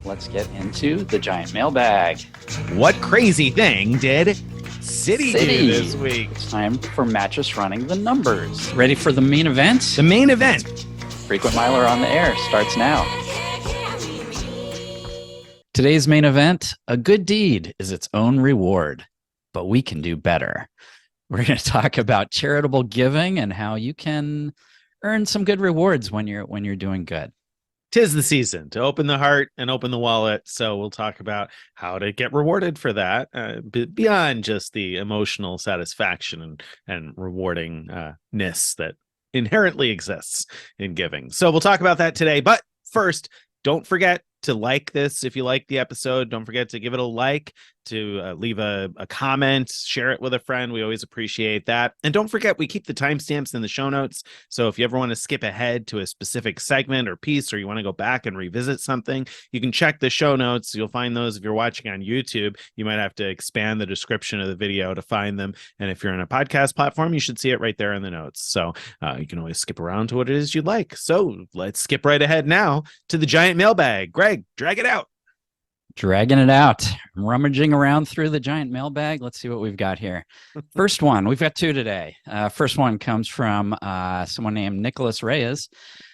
let's get into the giant mailbag. What crazy thing did City do this week? It's time for Mattress Running the Numbers. Ready for the main event? The main event. Frequent Miler on the air starts now. Today's main event, a good deed is its own reward, but we can do better. We're going to talk about charitable giving and how you can earn some good rewards when you're doing good. 'Tis the season to open the heart and open the wallet. So we'll talk about how to get rewarded for that, beyond just the emotional satisfaction and rewardingness that inherently exists in giving. So we'll talk about that today. But first, don't forget to like this. If you like the episode, don't forget to give it a like, to leave a comment, share it with a friend. We always appreciate that. And don't forget, we keep the timestamps in the show notes. So if you ever want to skip ahead to a specific segment or piece, or you want to go back and revisit something, you can check the show notes. You'll find those if you're watching on YouTube. You might have to expand the description of the video to find them. And if you're on a podcast platform, you should see it right there in the notes. So you can always skip around to what it is you'd like. So let's skip right ahead now to the giant mailbag. Greg, drag it out. Dragging it out, rummaging around through the giant mailbag. Let's see what we've got here. First one, we've got two today. First one comes from someone named Nicholas Reyes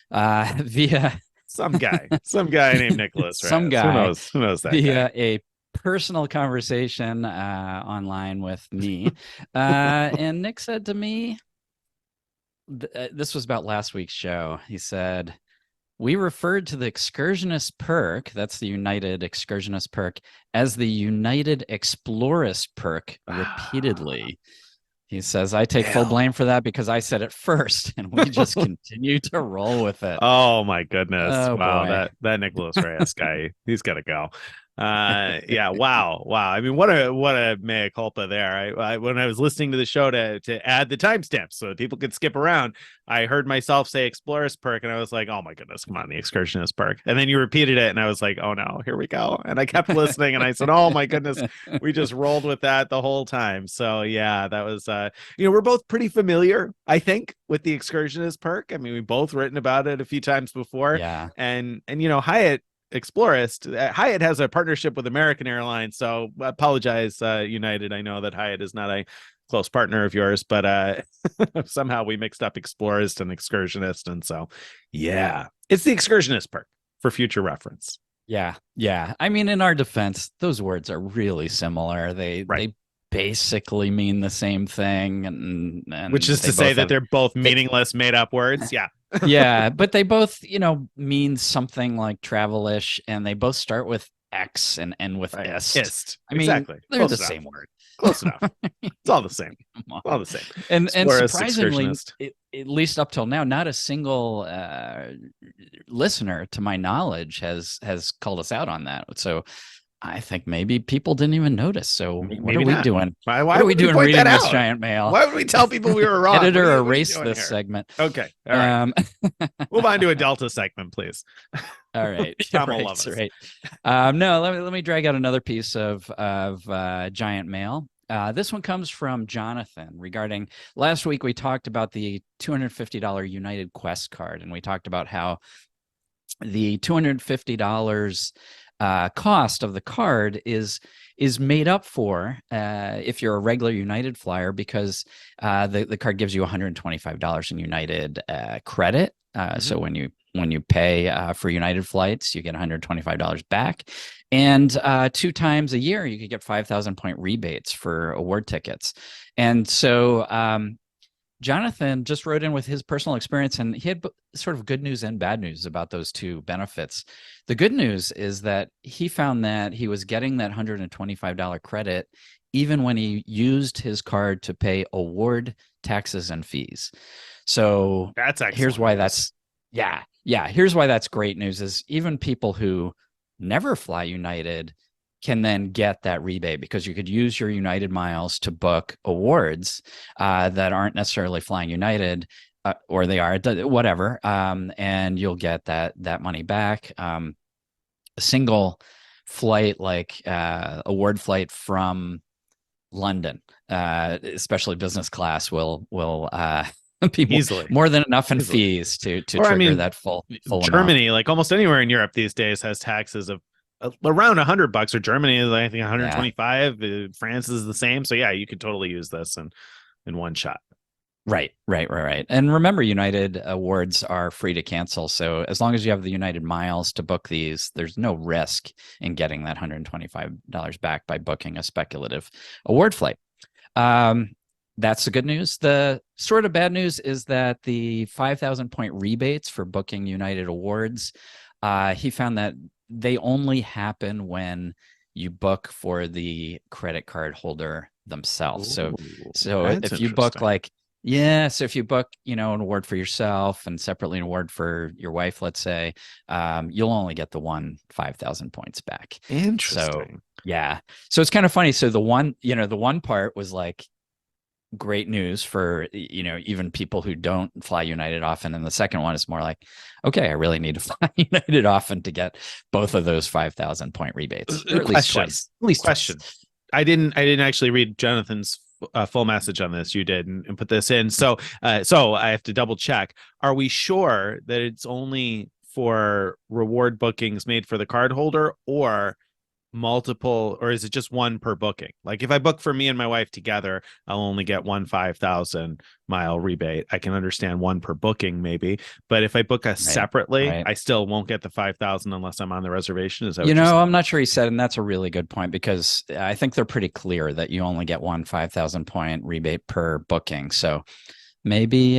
via some guy named Nicholas Reyes. Some guy who knows that via guy? a personal conversation online with me. And Nick said to me, this was about last week's show. He said, we referred to the excursionist perk, that's the United excursionist perk, as the United Explorist perk repeatedly. He says, I take full blame for that because I said it first, and we just continue to roll with it. Oh, my goodness. Oh, wow, boy. that Nicholas Reyes guy, he's got to go. Yeah, wow. I mean, what a mea culpa there. I when I was listening to the show to add the timestamps so that people could skip around, I heard myself say Explorers perk, and I was like, oh my goodness, come on, the excursionist perk. And then you repeated it, and I was like, oh no, here we go. And I kept listening, and I said, oh my goodness, we just rolled with that the whole time. So yeah, that was we're both pretty familiar, I think, with the excursionist perk. I mean, we've both written about it a few times before. Yeah. And Hyatt Explorist, Hyatt has a partnership with American Airlines, so I apologize, United. I know that Hyatt is not a close partner of yours, but somehow we mixed up Explorist and Excursionist, and so yeah, it's the Excursionist perk for future reference. Yeah. I mean, in our defense, those words are really similar. They basically mean the same thing, and which is to say that they're both meaningless, made up words. Yeah. Yeah, but they both, mean something like travelish, and they both start with X and end with ist. I mean, exactly. They're Close the enough. Same word. Close enough. It's all the same. All the same. And Explorist, surprisingly, excursionist. at least up till now, not a single listener, to my knowledge, has called us out on that. So I think maybe people didn't even notice. So what are we doing? Why what are we doing reading this giant mail? Why would we tell people we were wrong? Editor, erase this segment. Okay. All right. Move on to a Delta segment, please. All right. Tom will love us. Right. No, let me drag out another piece of giant mail. This one comes from Jonathan regarding last week. We talked about the $250 United Quest card, and we talked about how the $250 cost of the card is made up for if you're a regular United flyer, because the card gives you $125 in United credit. So when you pay for United flights, you get $125 back, and 2 times a year you could get 5,000 point rebates for award tickets. And so Jonathan just wrote in with his personal experience, and he had sort of good news and bad news about those two benefits. The good news is that he found that he was getting that $125 credit even when he used his card to pay award taxes and fees. So that's excellent. Here's why that's here's why that's great news, is even people who never fly United can then get that rebate, because you could use your United miles to book awards that aren't necessarily flying United, or they are, whatever, and you'll get that money back. A single flight, like award flight from London, especially business class, will be easily more than enough in fees to trigger that full Germany, amount. like almost anywhere in Europe these days, has taxes of around $100, or Germany is, I think, Yeah. 125. France is the same. So yeah, you could totally use this in one shot. Right. And remember, United awards are free to cancel. So as long as you have the United miles to book these, there's no risk in getting that $125 back by booking a speculative award flight. That's the good news. The sort of bad news is that the 5,000 point rebates for booking United awards, he found that they only happen when you book for the credit card holder themselves. Ooh, so if you book so if you book, an award for yourself and separately an award for your wife, let's say, you'll only get the 5,000 points back. Interesting. So, yeah. So it's kind of funny. So the one part was like great news for, even people who don't fly United often. And the second one is more like, okay, I really need to fly United often to get both of those 5,000 point rebates, or at least twice. At least Question. Twice. I didn't actually read Jonathan's full message on this. You did, and put this in. So I have to double check. Are we sure that it's only for reward bookings made for the card holder, or multiple, or is it just one per booking? Like if I book for me and my wife together, I'll only get one 5,000 mile rebate. I can understand one per booking maybe, but if I book us separately, I still won't get the 5,000 unless I'm on the reservation. Is that what you're saying? I'm not sure he said, and that's a really good point, because I think they're pretty clear that you only get one 5,000 point rebate per booking. So maybe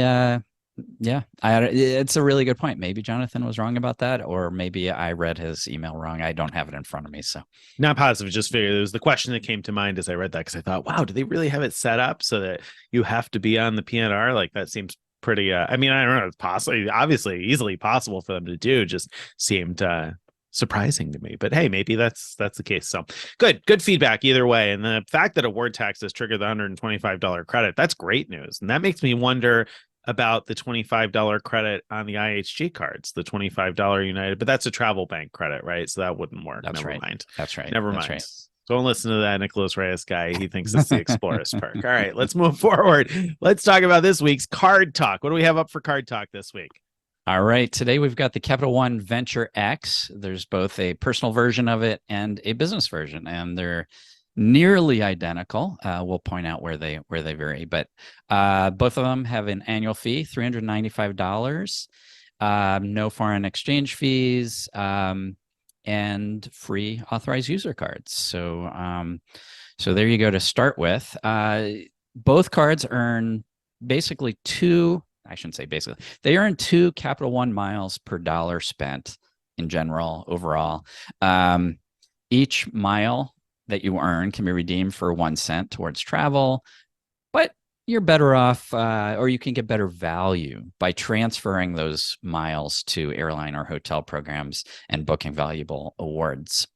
it's a really good point. Maybe Jonathan was wrong about that, or maybe I read his email wrong. I don't have it in front of me, so not positive. Just figured it was the question that came to mind as I read that, because I thought, wow, do they really have it set up so that you have to be on the PNR? Like that seems pretty. I mean, I don't know. It's possibly, obviously, easily possible for them to do. Just seemed surprising to me, but hey, maybe that's the case. So good feedback either way. And the fact that award taxes trigger the $125 credit, that's great news, and that makes me wonder about the $25 credit on the IHG cards, the $25 United, but that's a travel bank credit, right? So that wouldn't work. That's Never right. mind. That's right. Never That's mind. Right. Don't listen to that Nicholas Reyes guy. He thinks it's the Explorers perk. All right, let's move forward. Let's talk about this week's Card Talk. What do we have up for Card Talk this week? All right. Today we've got the Capital One Venture X. There's both a personal version of it and a business version, and they're nearly identical. We'll point out where they vary, but both of them have an annual fee, $395, no foreign exchange fees, and free authorized user cards. So there you go to start with. Both cards earn basically I shouldn't say basically. They earn 2 Capital One miles per dollar spent in general overall. Each mile that you earn can be redeemed for 1 cent towards travel, but you're better off, or you can get better value by transferring those miles to airline or hotel programs and booking valuable awards.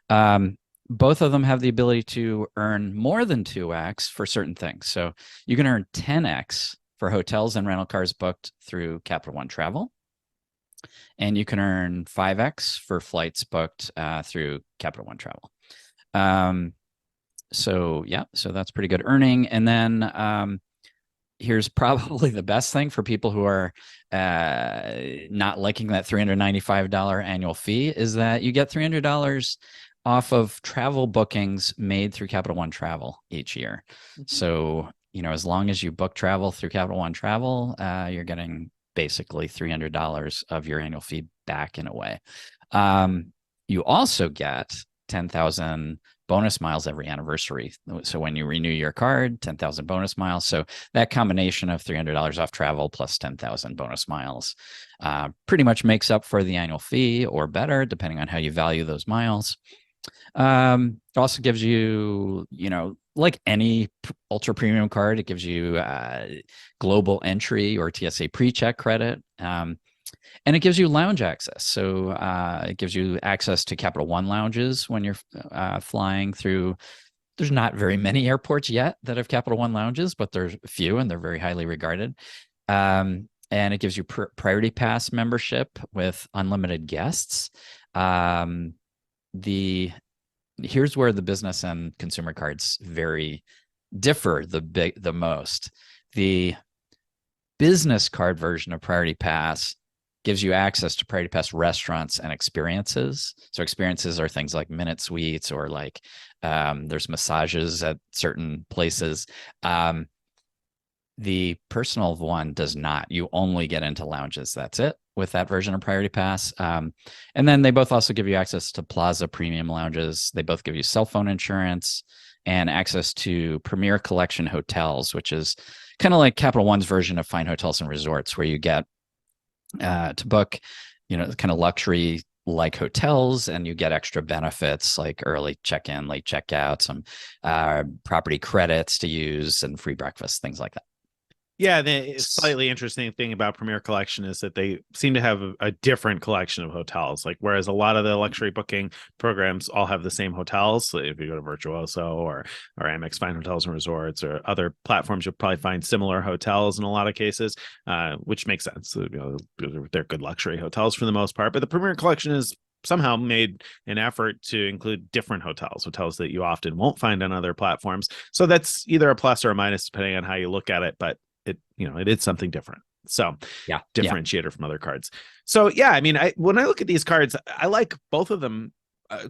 Both of them have the ability to earn more than 2x for certain things. So you can earn 10x for hotels and rental cars booked through Capital One Travel. And you can earn 5x for flights booked through Capital One Travel. So that's pretty good earning. And then here's probably the best thing for people who are not liking that $395 annual fee, is that you get $300 off of travel bookings made through Capital One Travel each year. Mm-hmm. So, as long as you book travel through Capital One Travel, you're getting basically $300 of your annual fee back in a way. You also get 10,000 bonus miles every anniversary. So when you renew your card, 10,000 bonus miles. So that combination of $300 off travel plus 10,000 bonus miles pretty much makes up for the annual fee, or better, depending on how you value those miles. It also gives you, like any ultra premium card, it gives you global entry or TSA pre-check credit. And it gives you lounge access. So it gives you access to Capital One lounges when you're flying through. There's not very many airports yet that have Capital One lounges, but there's a few, and they're very highly regarded. And it gives you priority pass membership with unlimited guests. Here's where the business and consumer cards differ the most. The business card version of Priority Pass gives you access to Priority Pass restaurants and experiences. So experiences are things like minute suites, or like there's massages at certain places. The personal one does not. You only get into lounges. That's it with that version of Priority Pass. And then they both also give you access to Plaza Premium lounges. They both give you cell phone insurance and access to Premier Collection hotels, which is kind of like Capital One's version of Fine Hotels and Resorts, where you get to book, kind of luxury like hotels, and you get extra benefits like early check-in, late checkout, some property credits to use, and free breakfast, things like that. Yeah, the slightly interesting thing about Premier Collection is that they seem to have a different collection of hotels. Like, whereas a lot of the luxury booking programs all have the same hotels. So if you go to Virtuoso or Amex Fine Hotels and Resorts or other platforms, you'll probably find similar hotels in a lot of cases, which makes sense. They're good luxury hotels for the most part. But the Premier Collection is somehow made an effort to include different hotels that you often won't find on other platforms. So that's either a plus or a minus depending on how you look at it. But it is something different. So yeah, differentiator from other cards. So yeah, I mean, when I look at these cards, I like both of them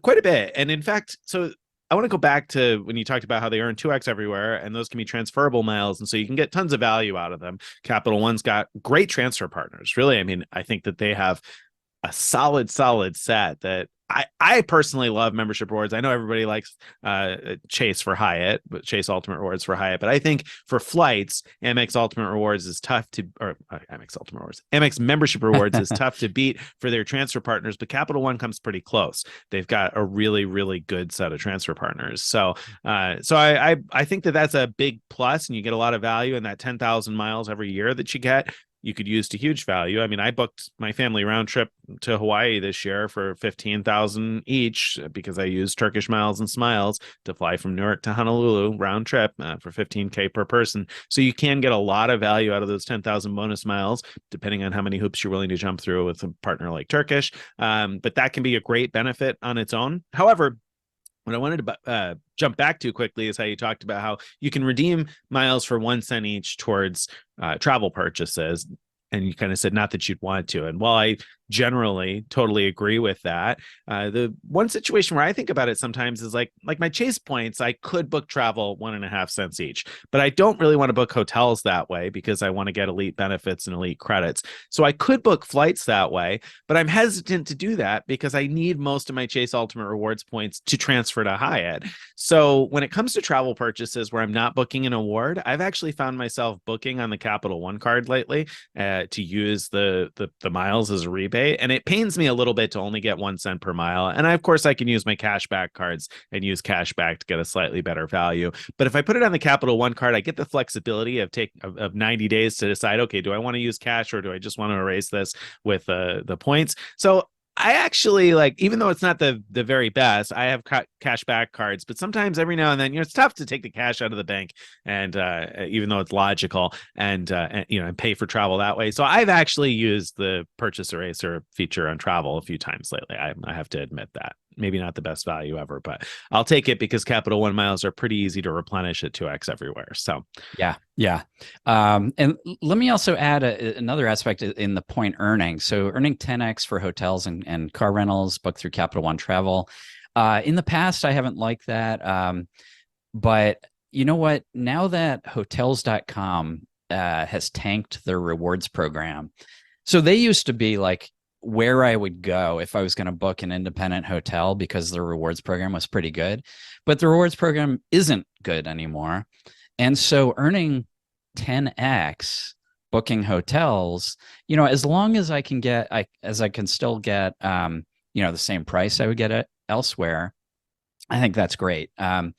quite a bit. And in fact, so I want to go back to when you talked about how they earn 2x everywhere, and those can be transferable miles. And so you can get tons of value out of them. Capital One's got great transfer partners. Really, I mean, I think that they have a solid set that I personally love membership rewards. I know everybody likes Chase for Hyatt, but Chase Ultimate Rewards for Hyatt. But I think for flights, Amex Ultimate Rewards is tough to, or Amex Ultimate Rewards, Amex Membership Rewards is tough to beat for their transfer partners. But Capital One comes pretty close. They've got a really, really good set of transfer partners. So I think that that's a big plus, and you get a lot of value in that 10,000 miles every year that you get. You could use to huge value. I mean, I booked my family round trip to Hawaii this year for 15,000 each because I used Turkish Miles and Smiles to fly from Newark to Honolulu round trip for 15K per person. So you can get a lot of value out of those 10,000 bonus miles, depending on how many hoops you're willing to jump through with a partner like Turkish. But that can be a great benefit on its own. However, what I wanted to jump back to quickly is how you talked about how you can redeem miles for 1 cent each towards travel purchases. And you kind of said not that you'd want to. And while I generally totally agree with that, the one situation where I think about it sometimes is like my Chase points, I could book travel 1.5 cents each, but I don't really want to book hotels that way because I want to get elite benefits and elite credits. So I could book flights that way, but I'm hesitant to do that because I need most of my Chase Ultimate Rewards points to transfer to Hyatt. So when it comes to travel purchases where I'm not booking an award, I've actually found myself booking on the Capital One card lately to use the miles as a rebate. And it pains me a little bit to only get 1 cent per mile. And of course, I can use my cashback cards and use cashback to get a slightly better value. But if I put it on the Capital One card, I get the flexibility of 90 days to decide, okay, do I want to use cash or do I just want to erase this with the points? So I actually even though it's not the very best, I have cashback cards, but sometimes every now and then, it's tough to take the cash out of the bank and even though it's logical and pay for travel that way. So I've actually used the purchase eraser feature on travel a few times lately. I have to admit that. Maybe not the best value ever, but I'll take it because Capital One miles are pretty easy to replenish at 2x everywhere. So yeah. And let me also add another aspect in the point earning. So earning 10x for hotels and car rentals booked through Capital One Travel. In the past, I haven't liked that. But you know what? Now that hotels.com has tanked their rewards program. So they used to be like where I would go if I was going to book an independent hotel because the rewards program was pretty good, but the rewards program isn't good anymore. And so earning 10x booking hotels, as long as I can I can still get, the same price I would get it elsewhere, I think that's great. Now,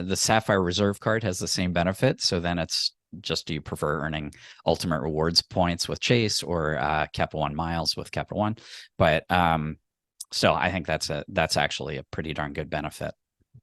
the Sapphire Reserve card has the same benefit. So then it's just, do you prefer earning Ultimate Rewards points with Chase or Capital One miles with Capital One? But still, I think that's actually a pretty darn good benefit.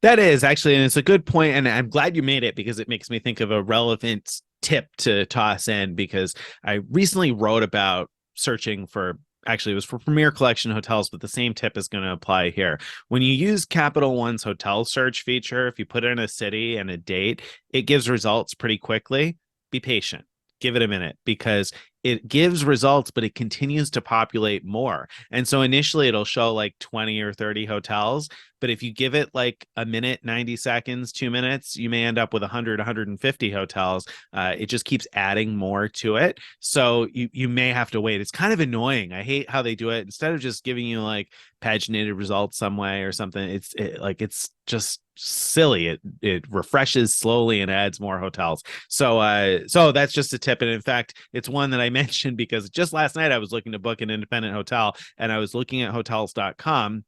that is actually, and it's a good point, and I'm glad you made it because it makes me think of a relevant tip to toss in, because I recently wrote about searching for, actually it was for Premier Collection hotels, but the same tip is going to apply here. When you use Capital One's hotel search feature, if you put in a city and a date, it gives results pretty quickly. Be patient. Give it a minute, because it gives results, but it continues to populate more. And so initially it'll show like 20 or 30 hotels, but if you give it like a minute, 90 seconds, 2 minutes, you may end up with 100, 150 hotels. It just keeps adding more to it. So you may have to wait. It's kind of annoying. I hate how they do it. Instead of just giving you like paginated results some way or something, it's just silly. It refreshes slowly and adds more hotels. So that's just a tip. And in fact, it's one that I mentioned because just last night I was looking to book an independent hotel, and I was looking at hotels.com.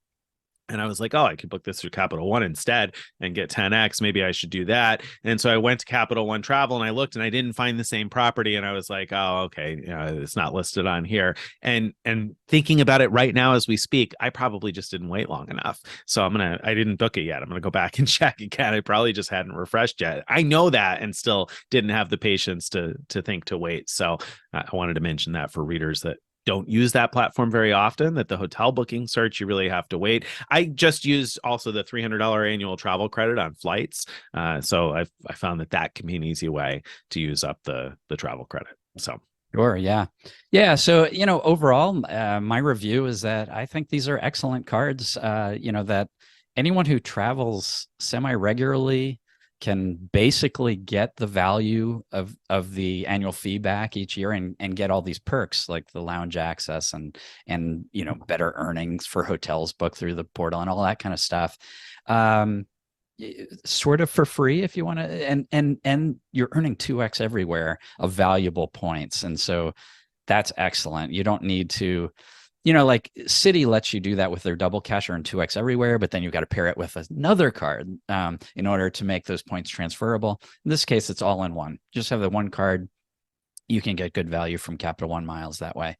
And I was like, oh, I could book this through Capital One instead and get 10x. Maybe I should do that. And so I went to Capital One Travel and I looked and I didn't find the same property. And I was like, oh, okay, it's not listed on here. And thinking about it right now as we speak, I probably just didn't wait long enough. So I didn't book it yet. I'm gonna go back and check again. I probably just hadn't refreshed yet. I know that, and still didn't have the patience to think to wait. So I wanted to mention that for readers that don't use that platform very often, that the hotel booking search, you really have to wait. I just used also the $300 annual travel credit on flights. So I found that can be an easy way to use up the travel credit. So. Sure. Yeah. Yeah. So, overall, my review is that I think these are excellent cards, that anyone who travels semi-regularly can basically get the value of the annual fee back each year and get all these perks like the lounge access and better earnings for hotels booked through the portal and all that kind of stuff. Sort of for free if you want to, and you're earning 2x everywhere of valuable points. And so that's excellent. You don't need to, like Citi lets you do that with their double cash, earn 2x everywhere, but then you've got to pair it with another card in order to make those points transferable. In this case, it's all in one. Just have the one card. You can get good value from Capital One miles that way.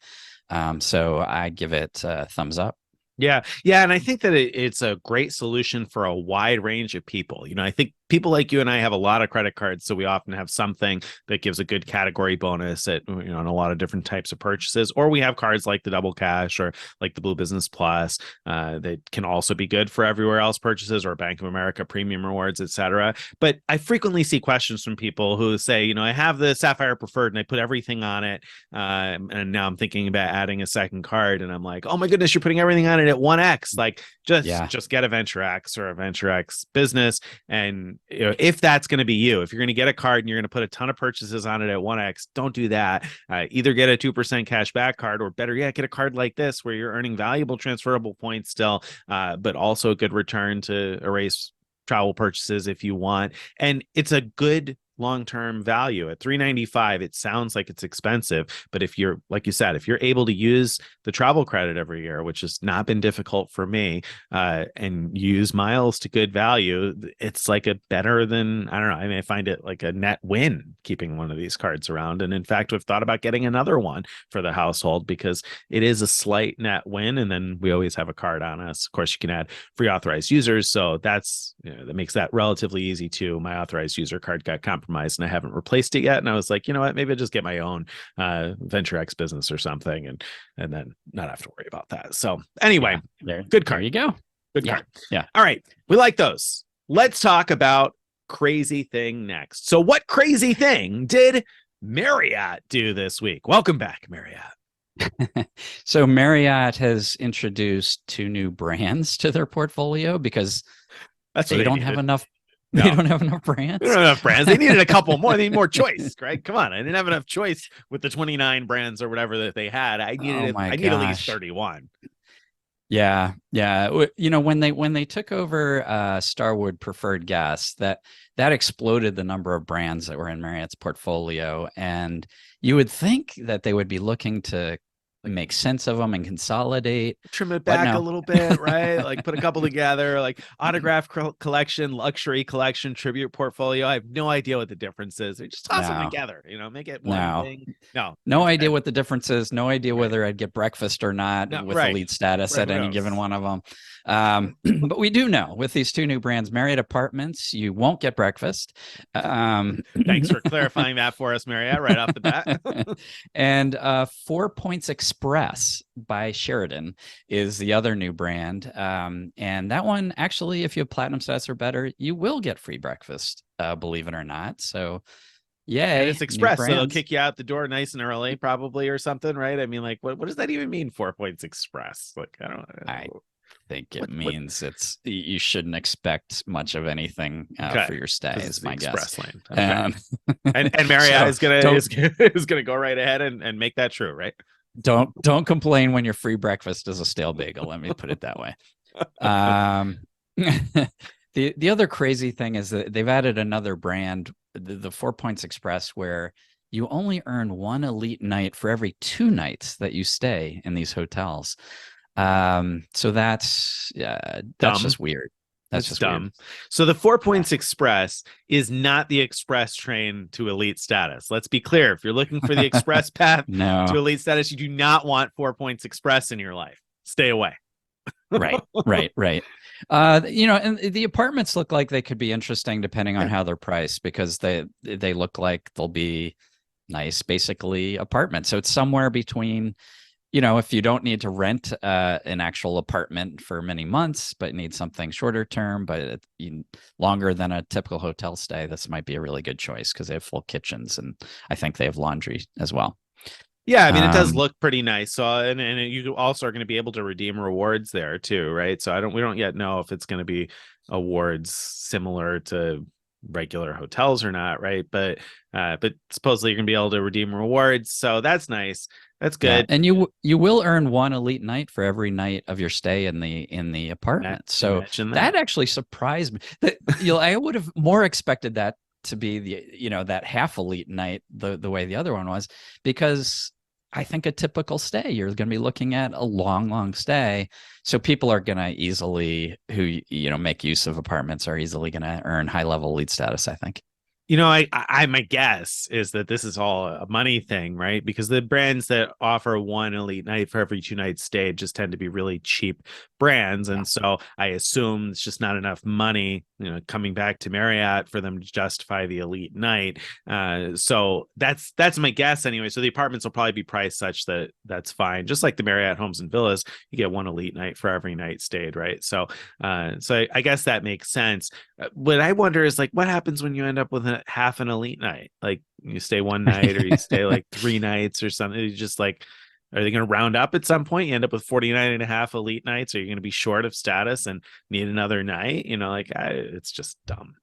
So I give it a thumbs up. Yeah. And I think that it's a great solution for a wide range of people. I think people like you and I have a lot of credit cards, so we often have something that gives a good category bonus at on a lot of different types of purchases. Or we have cards like the Double Cash or like the Blue Business Plus that can also be good for everywhere else purchases, or Bank of America Premium Rewards, etc. But I frequently see questions from people who say, I have the Sapphire Preferred and I put everything on it, and now I'm thinking about adding a second card, and I'm like, oh my goodness, you're putting everything on it at 1x. Like just get a Venture X or a Venture X Business. And if that's going to be you, if you're going to get a card and you're going to put a ton of purchases on it at 1x, don't do that. Either get a 2% cash back card, or better yet, get a card like this where you're earning valuable transferable points still, but also a good return to erase travel purchases if you want. And it's a good long-term value at $395. It sounds like it's expensive, but if you're, like you said, if you're able to use the travel credit every year, which has not been difficult for me, and use miles to good value, it's like a better than, I don't know, I may find it like a net win keeping one of these cards around. And in fact, we've thought about getting another one for the household because it is a slight net win. And then we always have a card on us. Of course, you can add free authorized users. So that's, that makes that relatively easy too. My authorized user card got compromised and I haven't replaced it yet. And I was like, you know what, maybe I'll just get my own Venture X Business or something and then not have to worry about that. So anyway, good card. There you go. Good card. Yeah. All right. We like those. Let's talk about crazy thing next. So what crazy thing did Marriott do this week? Welcome back, Marriott. So Marriott has introduced 2 new brands to their portfolio because they don't have enough. No. They don't have enough brands. They don't have enough brands. They needed a couple more. They need more choice, right? Come on. I didn't have enough choice with the 29 brands or whatever that they had. I needed at least 31. Yeah. When they took over Starwood Preferred Guest, that exploded the number of brands that were in Marriott's portfolio, and you would think that they would be looking to make sense of them and consolidate, trim it back a little bit, right? Like put a couple together, like autograph collection, luxury collection, tribute portfolio. I have no idea what the difference is. They just toss them together, make it one thing. No idea what the difference is. No idea whether I'd get breakfast or not with elite status at any given one of them. But we do know with these 2 new brands, Marriott Apartments, you won't get breakfast. Thanks for clarifying that for us, Marriott, right off the bat. And 4 Points Express by Sheraton is the other new brand. And that one, actually, if you have platinum status or better, you will get free breakfast, believe it or not. So And Yay, it's new express, so they'll brands. kick you out the door nice and early, probably, or something, right? I mean, like, what does that even mean? 4 points express? Like, I don't I know. think it What? means you shouldn't expect much of anything Okay, for your stay, because it's is the my guess. express lane. Okay, Um, and Marriott so is gonna don't is gonna go right ahead and make that true, right? don't complain when your free breakfast is a stale bagel. Let me put it that way. Um, the other crazy thing is that they've added another brand, the 4 Points Express, where you only earn one elite night for every 2 nights that you stay in these hotels. So that's Dumb. just weird. That's That's just weird. dumb. So the Four Yeah. Points Express is not the express train to elite status. Let's be clear. If you're looking for the express path to No. elite status, you do not want 4 Points Express in your life. Stay away. Right. Right. And the apartments look like they could be interesting depending on Yeah. how they're priced, because they look like they'll be nice, basically apartments. So it's somewhere between, if you don't need to rent an actual apartment for many months, but need something shorter term, but longer than a typical hotel stay, this might be a really good choice because they have full kitchens, and I think they have laundry as well. Yeah, I mean, it does Um, look pretty nice. So, and you also are going to be able to redeem rewards there too, right? So, we don't yet know if it's going to be awards similar to regular hotels or not, right? But supposedly you're going to be able to redeem rewards, so that's nice. That's yeah, good. and you will earn one elite night for every night of your stay in the apartment. So Imagine that that. actually surprised me. I would have more expected that to be that half elite night, the way the other one was, because I think a typical stay, you're going to be looking at a long stay. So people are going to easily, who make use of apartments, are easily going to earn high level elite status, I think. My guess is that this is all a money thing, right? Because the brands that offer one elite night for every 2 nights stayed just tend to be really cheap brands. Yeah. And so I assume it's just not enough money, coming back to Marriott for them to justify the elite night. So that's my guess anyway. So the apartments will probably be priced such that that's fine. Just like the Marriott Homes and Villas, you get one elite night for every night stayed, right? So I guess that makes sense. What I wonder is, like, what happens when you end up with half an elite night? Like, you stay one night or you stay like 3 nights or something. It's just like, are they going to round up at some point? You end up with 49 and a half elite nights. Are you going to be short of status and need another night? It's just dumb.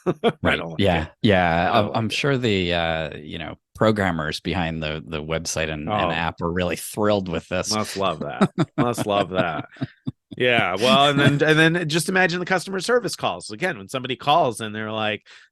I Right. don't like it. Yeah. Yeah. I don't I'm like it. sure the programmers behind the website and Oh, app are really thrilled with this. must love that. Must love that. Yeah, well, and then just imagine the customer service calls again when somebody calls and they're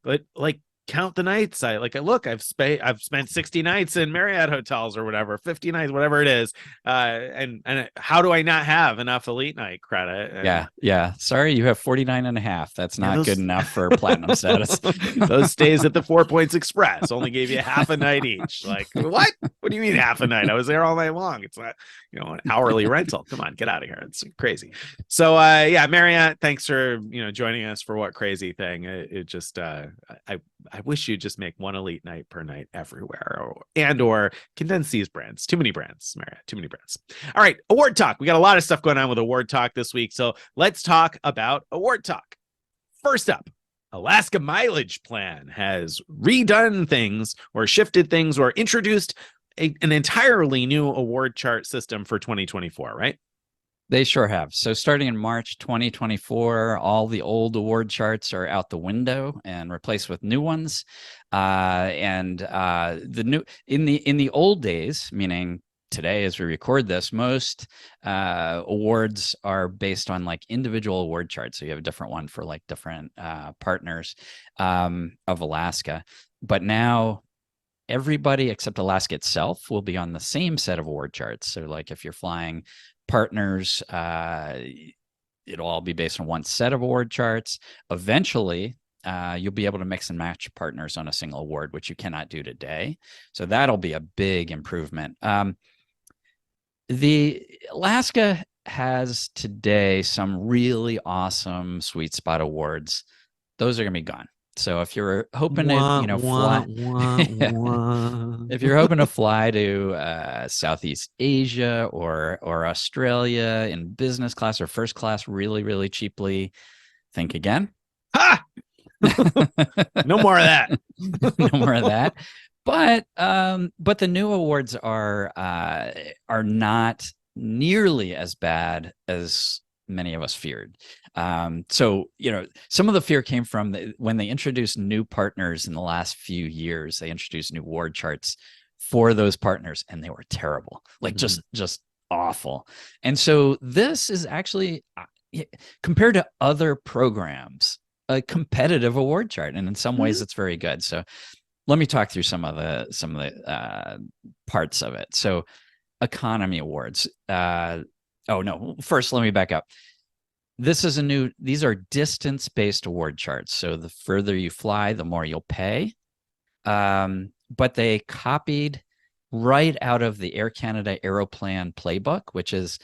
but like, count the nights. Look, I've spent 60 nights in Marriott hotels or whatever, 50 nights, whatever it is. And how do I not have enough elite night credit? And Yeah. Sorry, you have 49 and a half. That's yeah, not good those enough for platinum status. those stays at the 4 Points Express only gave you half a night each. Like, what? What do you mean half a night? I was there all night long. It's not, an hourly rental. Come on, get out of here. It's crazy. So yeah, Marriott, thanks for joining us for What Crazy Thing. It just I wish you'd just make one elite night per night everywhere, or condense these brands. Too many brands, Marriott. Too many brands. All right, award talk. We got a lot of stuff going on with award talk this week, so let's talk about award talk. First up, Alaska Mileage Plan has redone things or shifted things or introduced an entirely new award chart system for 2024, right? They sure have. So starting in March 2024, all the old award charts are out the window and replaced with new ones. And the new in the old days, meaning today as we record this, most awards are based on like individual award charts. So you have a different one for like different partners of Alaska. But now everybody except Alaska itself will be on the same set of award charts. So like if you're flying partners, it'll all be based on one set of award charts. Eventually, you'll be able to mix and match partners on a single award, which you cannot do today. So that'll be a big improvement. The Alaska has today some really awesome sweet spot awards. Those are going to be gone. So if you're hoping to, fly, if you're hoping to fly to Southeast Asia or Australia in business class or first class really, really cheaply, think again. Ha! No more of that. No more of that. But the new awards are not nearly as bad as many of us feared. So, some of the fear came from when they introduced new partners in the last few years. They introduced new award charts for those partners, and they were terrible, like just awful. And so this is actually, compared to other programs, a competitive award chart, and in some ways it's very good. So let me talk through some of the parts of it. So economy awards. First let me back up. These are distance-based award charts. So the further you fly, the more you'll pay. But they copied right out of the Air Canada Aeroplan playbook, which is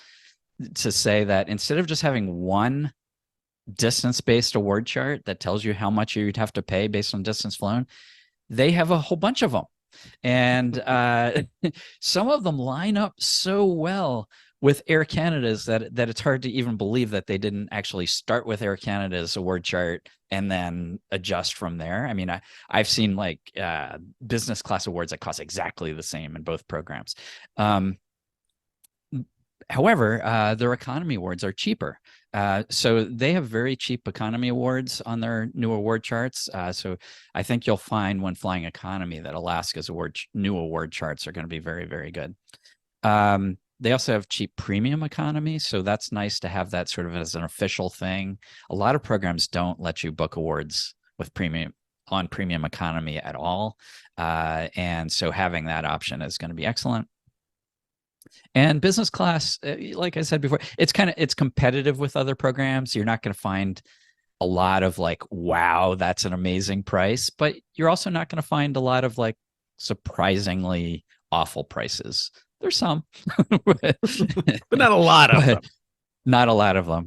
to say that instead of just having one distance-based award chart that tells you how much you'd have to pay based on distance flown, they have a whole bunch of them. And some of them line up so well with Air Canada's that it's hard to even believe that they didn't actually start with Air Canada's award chart and then adjust from there. I mean, I've seen like business class awards that cost exactly the same in both programs. However, their economy awards are cheaper. So they have very cheap economy awards on their new award charts. So I think you'll find when flying economy that Alaska's new award charts are going to be very, very good. They also have cheap premium economy. So that's nice to have that sort of as an official thing. A lot of programs don't let you book awards with premium economy at all. And so having that option is going to be excellent. And business class, like I said before, it's competitive with other programs. You're not going to find a lot of like, wow, that's an amazing price, but you're also not going to find a lot of like surprisingly awful prices. There's some, but not a lot of them. Not a lot of them.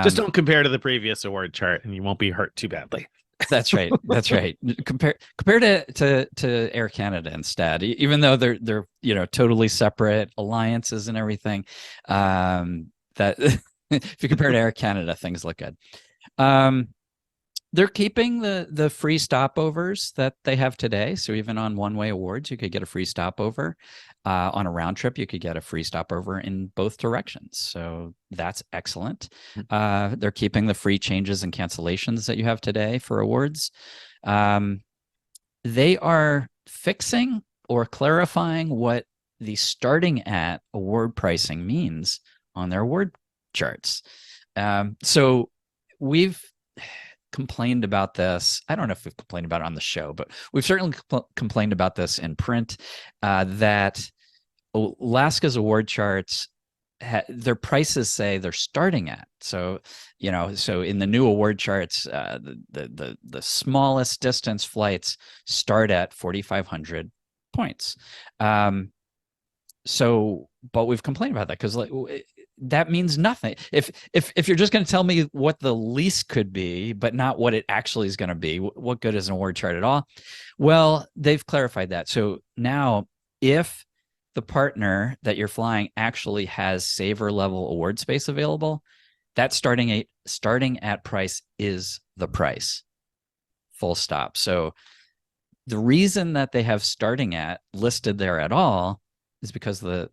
Just don't compare to the previous award chart and you won't be hurt too badly. That's right. Compare to Air Canada instead, even though they're totally separate alliances and everything. That if you compare to Air Canada, things look good. They're keeping the free stopovers that they have today. So even on one-way awards, you could get a free stopover. On a round trip, you could get a free stopover in both directions. So that's excellent. They're keeping the free changes and cancellations that you have today for awards. They are fixing or clarifying what the starting at award pricing means on their award charts. So we've complained about this. I don't know if we've complained about it on the show, but we've certainly complained about this in print, that Alaska's award charts, their prices say they're starting at. So, so in the new award charts, the smallest distance flights start at 4,500 points. But we've complained about that because that means nothing. If you're just going to tell me what the least could be, but not what it actually is going to be, what good is an award chart at all? Well, they've clarified that. So now, if the partner that you're flying actually has saver level award space available, that starting at price is the price. Full stop. So the reason that they have starting at listed there at all is because the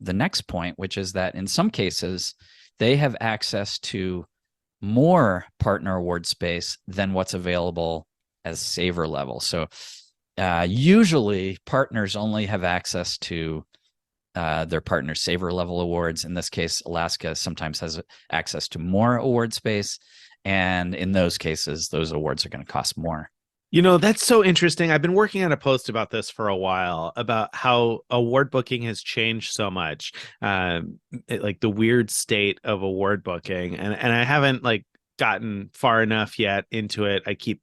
next point, which is that in some cases, they have access to more partner award space than what's available as saver level. So usually partners only have access to their partner saver level awards. In this case, Alaska sometimes has access to more award space. And in those cases, those awards are going to cost more. That's so interesting. I've been working on a post about this for a while, about how award booking has changed so much, like the weird state of award booking. And I haven't gotten far enough yet into it. I keep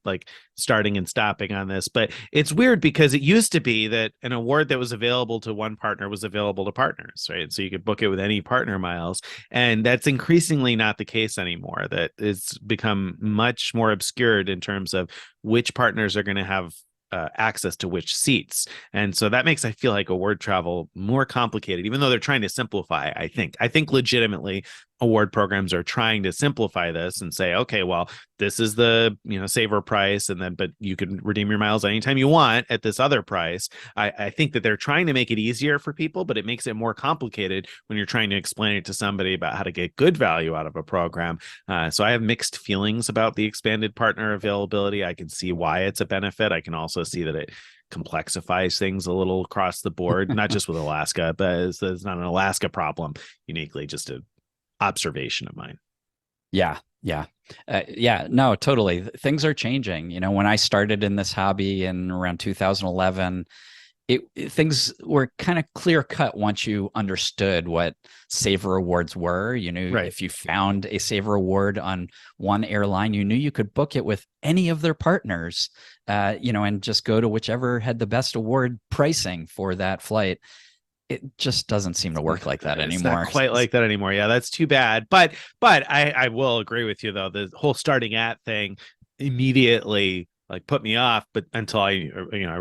starting and stopping on this, but it's weird because it used to be that an award that was available to one partner was available to partners, right? So you could book it with any partner miles, and that's increasingly not the case anymore. That it's become much more obscured in terms of which partners are going to have access to which seats. And so that makes, I feel like, award travel more complicated, even though they're trying to simplify. I think legitimately award programs are trying to simplify this and say, okay, well, this is the saver price, and then but you can redeem your miles anytime you want at this other price. I think that they're trying to make it easier for people, but it makes it more complicated when you're trying to explain it to somebody about how to get good value out of a program. So I have mixed feelings about the expanded partner availability. I can see why it's a benefit. I can also see that it complexifies things a little across the board, not just with Alaska, but it's not an Alaska problem uniquely, just a observation of mine. Yeah. No, totally. Things are changing. When I started in this hobby in around 2011, things were kind of clear cut once you understood what saver awards were. Right. If you found a saver award on one airline, you knew you could book it with any of their partners, and just go to whichever had the best award pricing for that flight. It just doesn't seem to work like that anymore. It's not quite like that anymore. Yeah, that's too bad. But I will agree with you though. The whole starting at thing immediately put me off, but until I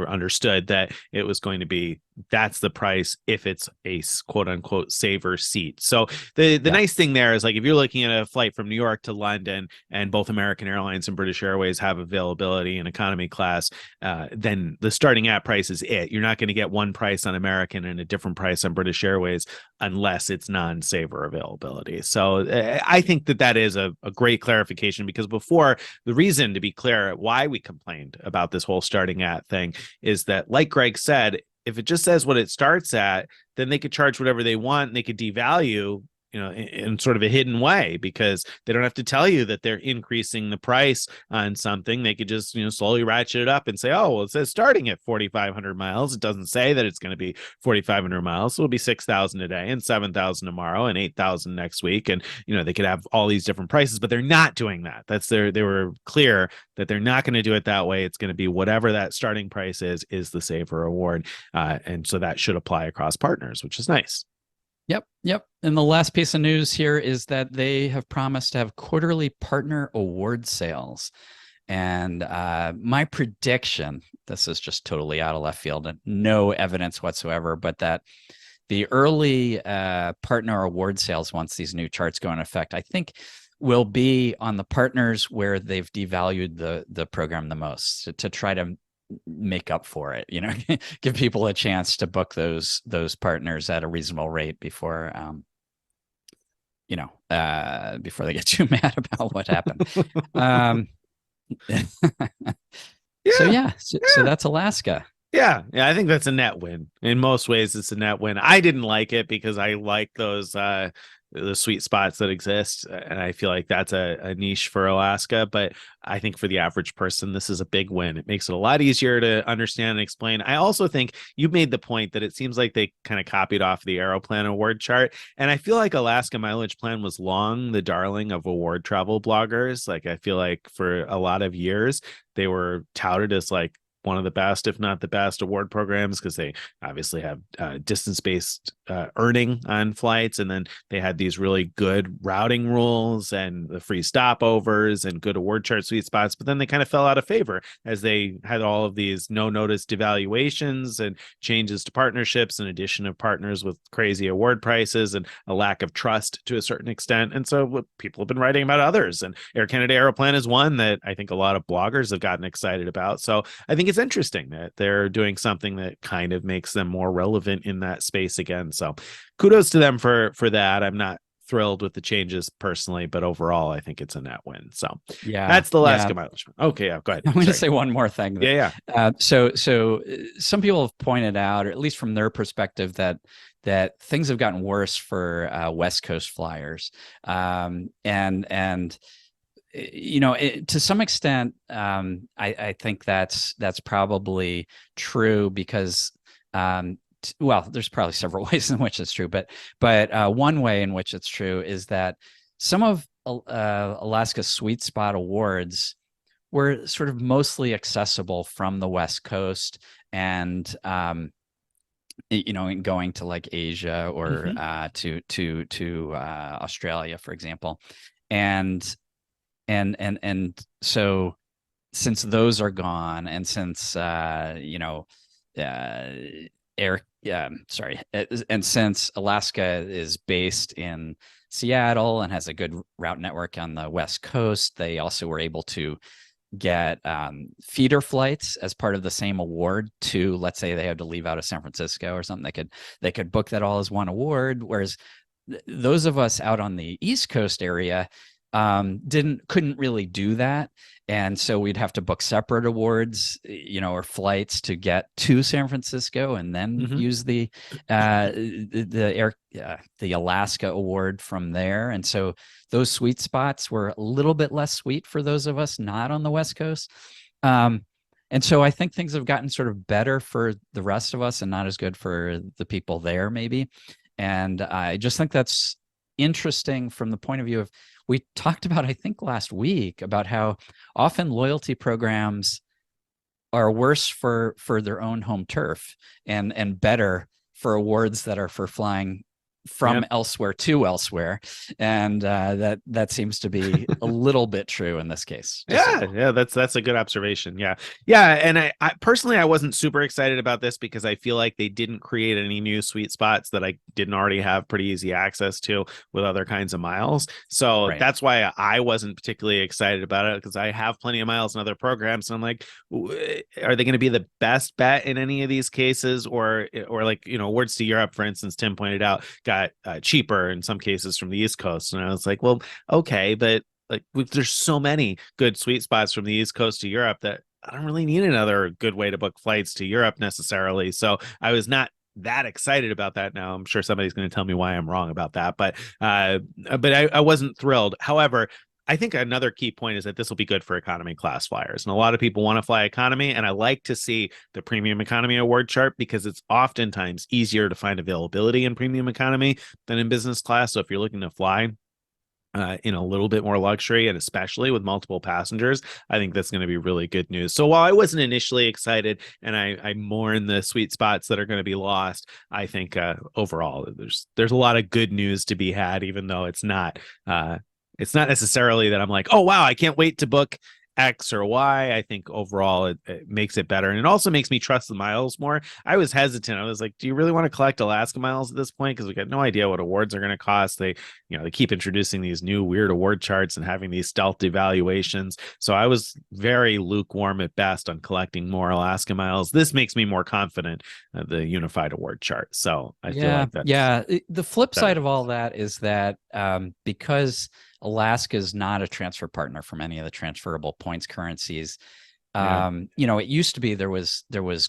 understood that it was going to be, that's the price if it's a quote unquote saver seat. So the nice thing there is, if you're looking at a flight from New York to London and both American Airlines and British Airways have availability in economy class, then the starting at price is it. You're not going to get one price on American and a different price on British Airways unless it's non-saver availability. So I think that is a great clarification, because before, the reason, to be clear, why we complained about this whole starting at thing is that, like Greg said, if it just says what it starts at, then they could charge whatever they want, and they could devalue, in sort of a hidden way, because they don't have to tell you that they're increasing the price on something. They could just, slowly ratchet it up and say, oh, well, it says starting at 4,500 miles. It doesn't say that it's going to be 4,500 miles. So it'll be 6,000 a day and 7,000 tomorrow and 8,000 next week. And, they could have all these different prices, but they're not doing that. They were clear that they're not going to do it that way. It's going to be whatever that starting price is the saver award. And so that should apply across partners, which is nice. Yep. And the last piece of news here is that they have promised to have quarterly partner award sales. And my prediction, this is just totally out of left field and no evidence whatsoever, but that the early partner award sales, once these new charts go into effect, I think will be on the partners where they've devalued the program the most, to try to make up for it, give people a chance to book those partners at a reasonable rate before before they get too mad about what happened. So that's Alaska. Yeah, I think that's a net win. In most ways, it's a net win. I didn't like it because I like those the sweet spots that exist, and I feel like that's a niche for Alaska. But I think for the average person, this is a big win. It makes it a lot easier to understand and explain. I also think you made the point that it seems like they kind of copied off the Aeroplan award chart, and I feel like Alaska Mileage Plan was long the darling of award travel bloggers. I feel like for a lot of years they were touted as one of the best, if not the best, award programs, because they obviously have distance-based earning on flights, and then they had these really good routing rules and the free stopovers and good award chart sweet spots. But then they kind of fell out of favor as they had all of these no-notice devaluations and changes to partnerships, and addition of partners with crazy award prices, and a lack of trust to a certain extent. And so people have been writing about others, and Air Canada Aeroplan is one that I think a lot of bloggers have gotten excited about. So I think it's interesting that they're doing something that kind of makes them more relevant in that space again. So kudos to them for that. I'm not thrilled with the changes personally, but overall, I think it's a net win. So that's the Alaska Mileage. Okay, go ahead. I'm going to say one more thing. So some people have pointed out, or at least from their perspective, that things have gotten worse for West Coast flyers, and to some extent, I think that's probably true, because there's probably several ways in which it's true, but one way in which it's true is that some of Alaska's sweet spot awards were sort of mostly accessible from the West Coast, and going to Asia or to Australia, for example, and so since those are gone, and since and since Alaska is based in Seattle and has a good route network on the West Coast, they also were able to get feeder flights as part of the same award to, let's say they had to leave out of San Francisco or something, they could book that all as one award. Whereas those of us out on the East Coast area couldn't really do that. And so we'd have to book separate awards, or flights to get to San Francisco and then use the Alaska award from there. And so those sweet spots were a little bit less sweet for those of us not on the West Coast. And so I think things have gotten sort of better for the rest of us and not as good for the people there, maybe. And I just think that's interesting from the point of view of, we talked about, I think last week, about how often loyalty programs are worse for their own home turf and better for awards that are for flying from elsewhere to elsewhere. And that seems to be a little bit true in this case. That's a good observation. And I personally, I wasn't super excited about this because I feel like they didn't create any new sweet spots that I didn't already have pretty easy access to with other kinds of miles. So that's why I wasn't particularly excited about it, because I have plenty of miles in other programs, and I'm like, are they going to be the best bet in any of these cases, or like, awards to Europe, for instance, Tim pointed out, got cheaper in some cases from the East Coast. And I was like, well, okay, but like there's so many good sweet spots from the East Coast to Europe that I don't really need another good way to book flights to Europe necessarily. So I was not that excited about that. Now I'm sure somebody's going to tell me why I'm wrong about that, but I wasn't thrilled. However, I think another key point is that this will be good for economy class flyers. And a lot of people want to fly economy. And I like to see the premium economy award chart, because it's oftentimes easier to find availability in premium economy than in business class. So if you're looking to fly in a little bit more luxury, and especially with multiple passengers, I think that's going to be really good news. So while I wasn't initially excited, and I mourn the sweet spots that are going to be lost, I think overall there's a lot of good news to be had, even though it's not necessarily that I'm like, oh, wow, I can't wait to book X or Y. I think overall it makes it better. And it also makes me trust the miles more. I was hesitant. I was like, do you really want to collect Alaska miles at this point? Because we got no idea what awards are going to cost. They keep introducing these new weird award charts and having these stealth devaluations. So I was very lukewarm at best on collecting more Alaska miles. This makes me more confident of the unified award chart. So I feel like that's the flip side of all that is that because Alaska is not a transfer partner from any of the transferable points currencies. It used to be there was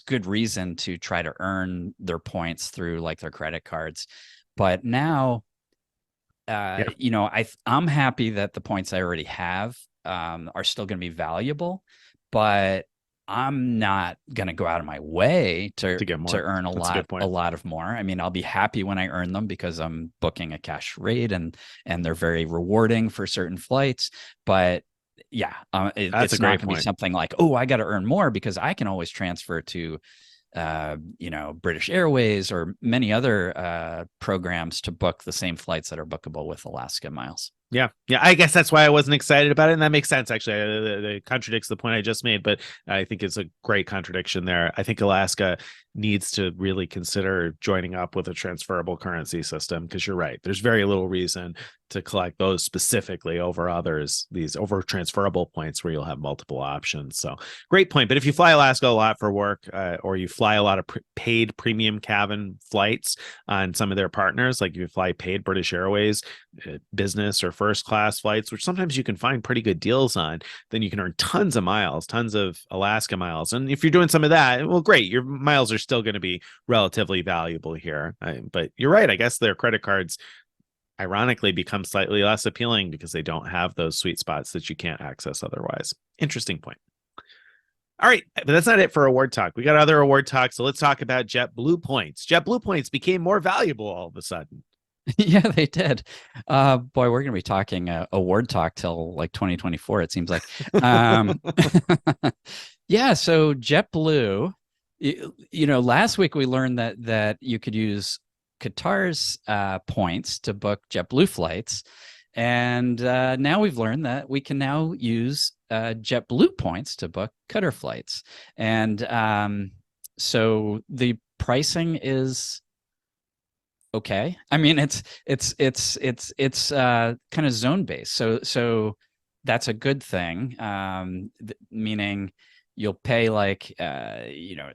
good reason to try to earn their points through like their credit cards, but now, I'm happy that the points I already have are still going to be valuable, but I'm not going to go out of my way to get more, to earn a lot of more. I mean, I'll be happy when I earn them because I'm booking a cash rate and they're very rewarding for certain flights. But it's not going to be something like, oh, I got to earn more, because I can always transfer to, British Airways or many other programs to book the same flights that are bookable with Alaska miles. Yeah. I guess that's why I wasn't excited about it. And that makes sense, actually. It contradicts the point I just made, but I think it's a great contradiction there. I think Alaska needs to really consider joining up with a transferable currency system, because you're right. There's very little reason to collect those specifically over others, these over transferable points where you'll have multiple options. So great point. But if you fly Alaska a lot for work, or you fly a lot of paid premium cabin flights on some of their partners, like if you fly paid British Airways, business or first class flights, which sometimes you can find pretty good deals on, then you can earn tons of miles, tons of Alaska miles. And if you're doing some of that, well, great. Your miles are still going to be relatively valuable here. But you're right. I guess their credit cards ironically become slightly less appealing because they don't have those sweet spots that you can't access otherwise. Interesting point. All right, but that's not it for award talk. We got other award talk. So let's talk about JetBlue points. JetBlue points became more valuable all of a sudden. Yeah, they did. Boy, we're going to be talking award talk till like 2024, it seems like. Yeah, so JetBlue, last week we learned that you could use Qatar's points to book JetBlue flights. And now we've learned that we can now use JetBlue points to book Qatar flights. And so the pricing is okay. I mean, it's kind of zone based. So that's a good thing. Meaning you'll pay like a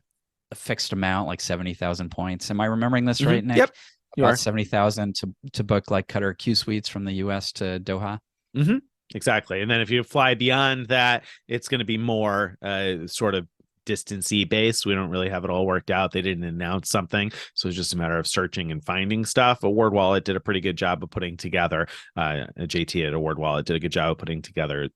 fixed amount, like 70,000 points. Am I remembering this right, Nick? Yep, you About are. 70,000 to book like Qatar Q suites from the US to Doha. Exactly. And then if you fly beyond that, it's going to be more sort of distancey based. We don't really have it all worked out. They didn't announce something, so it's just a matter of searching and finding stuff. Award Wallet did a pretty good job of putting together. JT at Award Wallet did a good job of putting together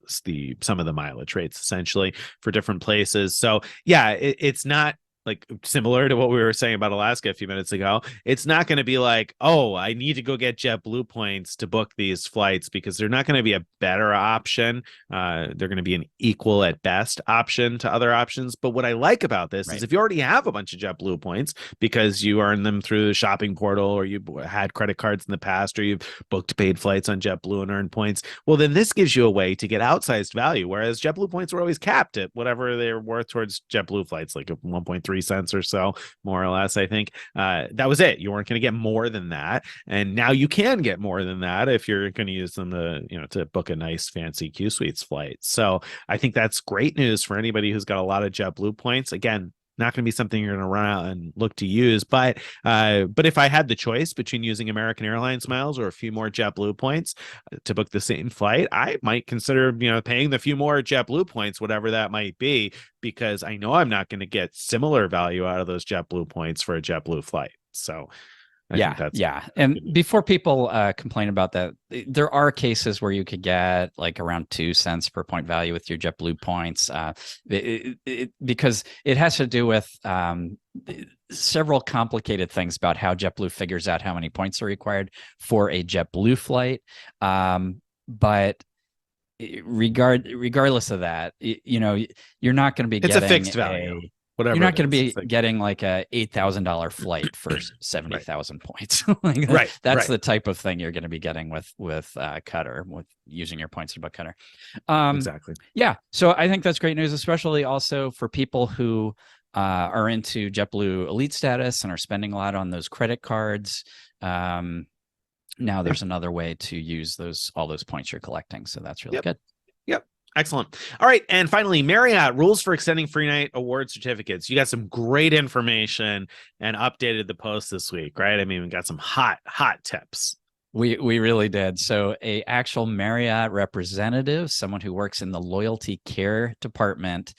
some of the mileage rates essentially for different places. So yeah, it's not like similar to what we were saying about Alaska a few minutes ago. It's not going to be like, oh, I need to go get JetBlue points to book these flights, because they're not going to be a better option. They're going to be an equal at best option to other options. But what I like about this is if you already have a bunch of JetBlue points because you earned them through the shopping portal, or you had credit cards in the past, or you've booked paid flights on JetBlue and earned points, well, then this gives you a way to get outsized value. Whereas JetBlue points were always capped at whatever they're worth towards JetBlue flights, like 1.3 cents or so, more or less. I think that was it. You weren't going to get more than that, and now you can get more than that if you're going to use them to book a nice fancy Q Suites flight. So I think that's great news for anybody who's got a lot of JetBlue points. Again, not going to be something you're going to run out and look to use, but if I had the choice between using American Airlines miles or a few more JetBlue points to book the same flight, I might consider paying the few more JetBlue points, whatever that might be, because I know I'm not going to get similar value out of those JetBlue points for a JetBlue flight. So I think that's and before people complain about that, there are cases where you could get like around 2 cents per point value with your JetBlue points, because it has to do with several complicated things about how JetBlue figures out how many points are required for a JetBlue flight. But regardless of that, you're not going to be it's getting a fixed value. Whatever you're not going to be like, getting like a $8,000 flight for 70,000 points. That's the type of thing you're going to be getting with Qatar, with using your points to book Qatar. Exactly. Yeah. So I think that's great news, especially also for people who are into JetBlue Elite status and are spending a lot on those credit cards. Now there's another way to use all those points you're collecting. So that's really good. Yep. Excellent. All right. And finally, Marriott rules for extending free night award certificates. You got some great information and updated the post this week, right? I mean, we got some hot tips. We really did. So a actual Marriott representative, someone who works in the loyalty care department,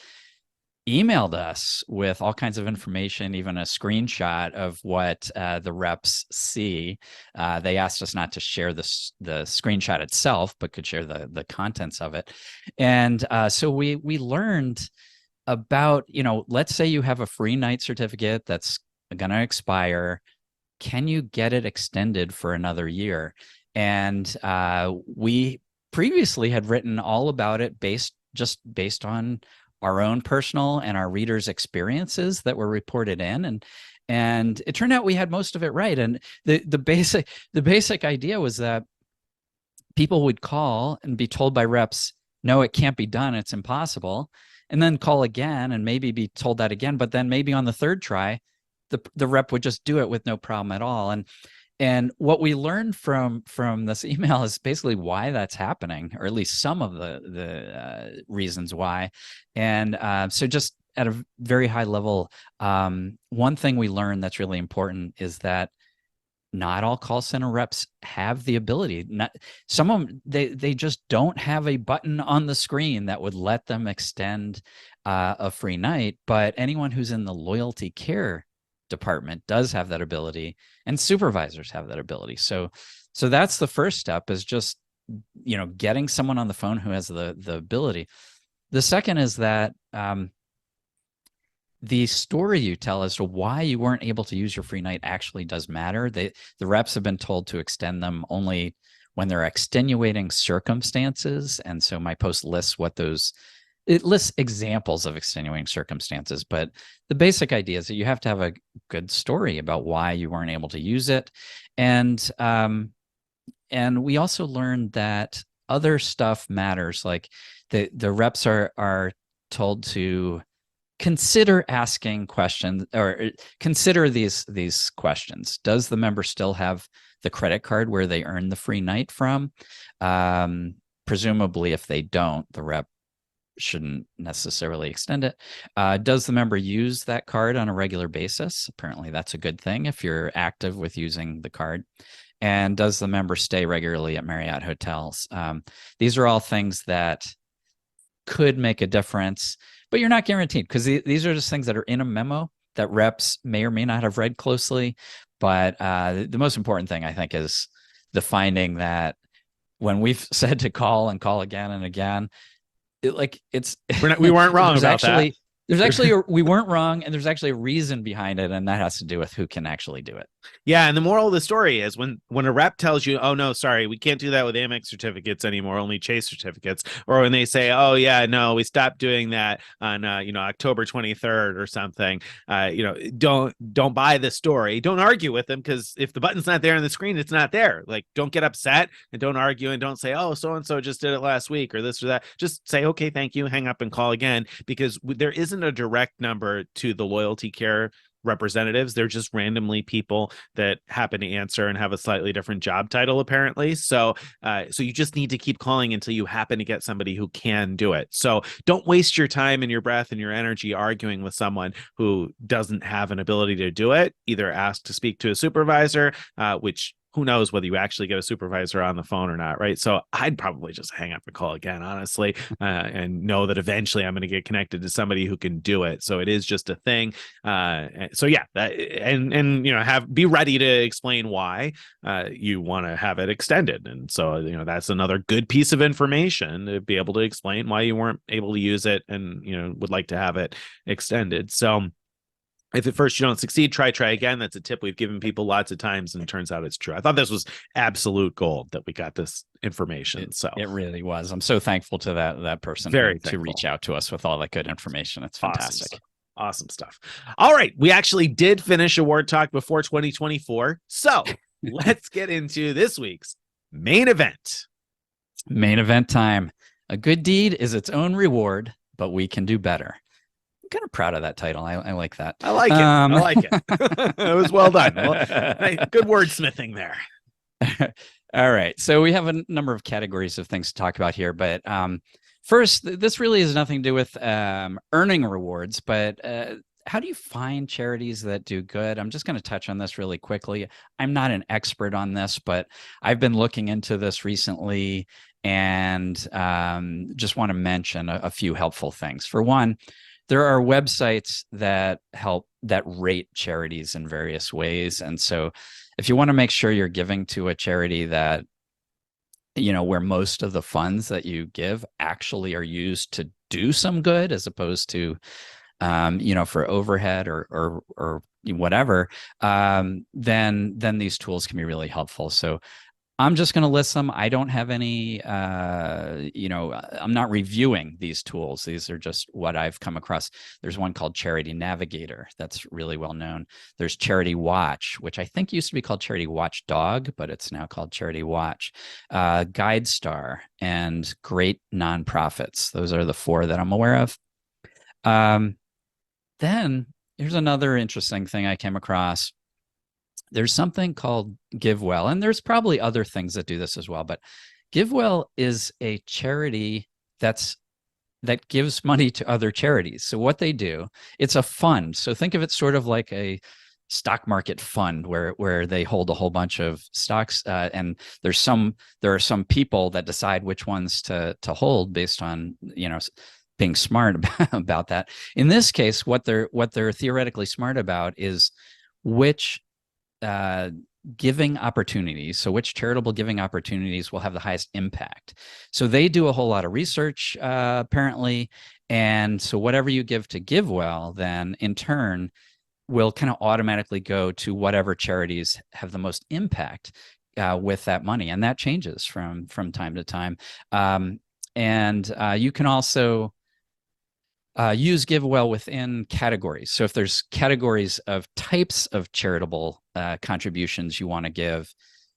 emailed us with all kinds of information, even a screenshot of what the reps see. They asked us not to share the screenshot itself, but could share the contents of it. And so we learned about, let's say you have a free night certificate that's going to expire. Can you get it extended for another year? And we previously had written all about it based on our own personal and our readers' experiences that were reported in, and it turned out we had most of it right. And the basic idea was that people would call and be told by reps, no, it can't be done, it's impossible, and then call again and maybe be told that again, but then maybe on the third try, the rep would just do it with no problem at all. And what we learned from this email is basically why that's happening, or at least some of the reasons why. And so just at a very high level, one thing we learned that's really important is that not all call center reps have the ability. Some of them, they just don't have a button on the screen that would let them extend a free night. But anyone who's in the loyalty care department does have that ability, and supervisors have that ability. So that's the first step, is just getting someone on the phone who has the ability. The second is that the story you tell as to why you weren't able to use your free night actually does matter. The reps have been told to extend them only when there are extenuating circumstances, and so my post lists it lists examples of extenuating circumstances, but the basic idea is that you have to have a good story about why you weren't able to use it. And we also learned that other stuff matters. Like the reps are told to consider asking questions, or consider these questions. Does the member still have the credit card where they earn the free night from? Presumably, if they don't, the rep shouldn't necessarily extend it. Does the member use that card on a regular basis? Apparently, that's a good thing if you're active with using the card. And does the member stay regularly at Marriott hotels? These are all things that could make a difference, but you're not guaranteed, because these are just things that are in a memo that reps may or may not have read closely. But the most important thing, I think, is the finding that when we've said to call and call again and again, we weren't wrong about that. We weren't wrong, and there's actually a reason behind it, and that has to do with who can actually do it. Yeah, and the moral of the story is when a rep tells you, "Oh no, sorry, we can't do that with Amex certificates anymore, only Chase certificates," or when they say, "Oh yeah, no, we stopped doing that on October 23rd or something," don't buy the story. Don't argue with them, because if the button's not there on the screen, it's not there. Like, don't get upset and don't argue, and don't say, "Oh, so and so just did it last week," or this or that. Just say, "Okay, thank you," hang up and call again, because there isn't a direct number to the loyalty care representatives. They're just randomly people that happen to answer and have a slightly different job title, apparently. So you just need to keep calling until you happen to get somebody who can do it. So don't waste your time and your breath and your energy arguing with someone who doesn't have an ability to do it. Either ask to speak to a supervisor, which who knows whether you actually get a supervisor on the phone or not, right? So I'd probably just hang up and call again, honestly, and know that eventually I'm going to get connected to somebody who can do it. So it is just a thing. So yeah, be ready to explain why you want to have it extended. And so that's another good piece of information, to be able to explain why you weren't able to use it and would like to have it extended. So if at first you don't succeed, try again. That's a tip we've given people lots of times, and it turns out it's true. I thought this was absolute gold that we got this information. So it really was. I'm so thankful to that person to reach out to us with all that good information. It's fantastic. Awesome stuff. All right. We actually did finish Award Talk before 2024. So let's get into this week's main event. Main event time. A good deed is its own reward, but we can do better. Kind of proud of that title. I like that. I like it. I like it. It was well done. Good wordsmithing there. All right. So we have a number of categories of things to talk about here. But first, this really has nothing to do with earning rewards, but how do you find charities that do good? I'm just going to touch on this really quickly. I'm not an expert on this, but I've been looking into this recently, and just want to mention a few helpful things. For one, there are websites that rate charities in various ways. And so if you want to make sure you're giving to a charity that, where most of the funds that you give actually are used to do some good, as opposed to, for overhead or whatever, then these tools can be really helpful. So I'm just going to list them. I don't have any, I'm not reviewing these tools. These are just what I've come across. There's one called Charity Navigator that's really well known. There's Charity Watch, which I think used to be called Charity Watchdog, but it's now called Charity Watch. GuideStar and Great Nonprofits. Those are the four that I'm aware of. Then here's another interesting thing I came across. There's something called GiveWell, and there's probably other things that do this as well, but GiveWell is a charity that gives money to other charities. So what they do, it's a fund. So think of it sort of like a stock market fund where they hold a whole bunch of stocks, and there are some people that decide which ones to hold based on being smart about that. In this case, what they're theoretically smart about is which giving opportunities. So which charitable giving opportunities will have the highest impact. So they do a whole lot of research, apparently. And so whatever you give to GiveWell, then in turn will kind of automatically go to whatever charities have the most impact with that money. And that changes from time to time. And you can also use GiveWell within categories. So if there's categories of types of charitable contributions you want to give,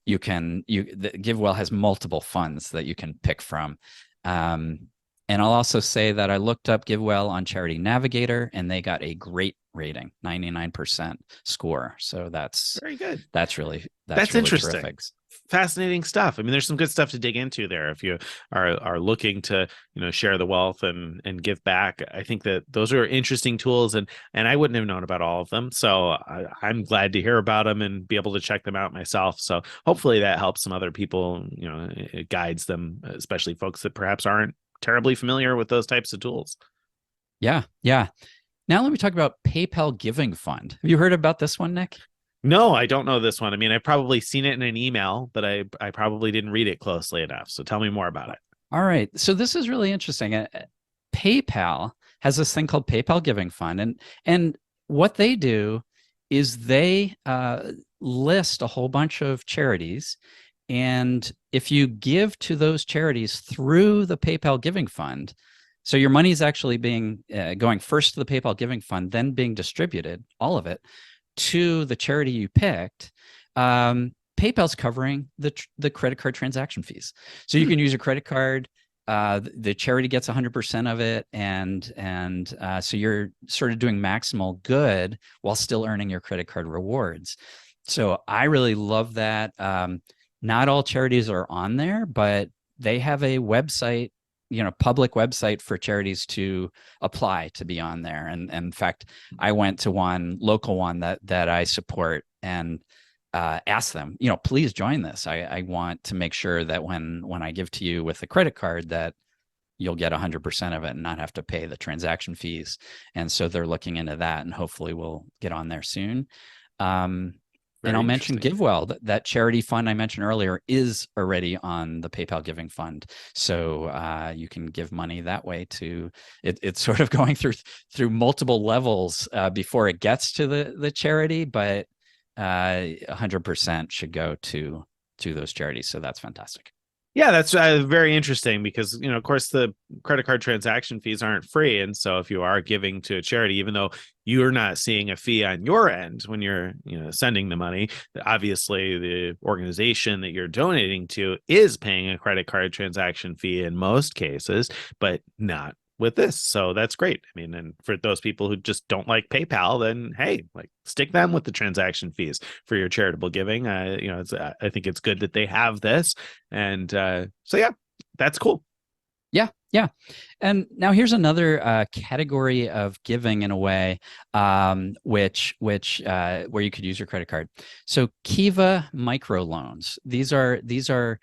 GiveWell has multiple funds that you can pick from. And I'll also say that I looked up GiveWell on Charity Navigator, and they got a great rating, 99% score. So Very good. that's really That's interesting. terrific. Fascinating stuff. I mean, there's some good stuff to dig into there if you are looking to, share the wealth and give back. I think that those are interesting tools, and I wouldn't have known about all of them. So I'm glad to hear about them and be able to check them out myself. So hopefully that helps some other people, it guides them, especially folks that perhaps aren't terribly familiar with those types of tools. Yeah. Yeah. Now let me talk about PayPal Giving Fund. Have you heard about this one, Nick? No, I don't know this one. I mean, I've probably seen it in an email, but I probably didn't read it closely enough. So tell me more about it. All right. So this is really interesting. PayPal has this thing called PayPal Giving Fund, and what they do is they list a whole bunch of charities, and if you give to those charities through the PayPal Giving Fund, so your money is actually being going first to the PayPal Giving Fund, then being distributed, all of it, to the charity you picked. PayPal's covering the credit card transaction fees. So you can use your credit card. The charity gets 100% of it, and so you're sort of doing maximal good while still earning your credit card rewards. So I really love that. Not all charities are on there, but they have a website, public website for charities to apply to be on there. And in fact, I went to one local one that I support and ask them, please join this. I want to make sure that when I give to you with a credit card, that you'll get 100% of it and not have to pay the transaction fees. And so they're looking into that, and hopefully we'll get on there soon. And I'll mention GiveWell, that charity fund I mentioned earlier is already on the PayPal Giving Fund. So you can give money that way to it. It's sort of going through multiple levels before it gets to the charity, but 100% should go to those charities. So that's fantastic. Yeah, that's very interesting because, of course, the credit card transaction fees aren't free. And so if you are giving to a charity, even though you're not seeing a fee on your end when you're, sending the money, obviously the organization that you're donating to is paying a credit card transaction fee in most cases, but not with this. So that's great. I mean, and for those people who just don't like PayPal, then hey, stick them with the transaction fees for your charitable giving. I think it's good that they have this, and so yeah, that's cool. Yeah. And now here's another category of giving in a way, which where you could use your credit card. So Kiva Microloans. These are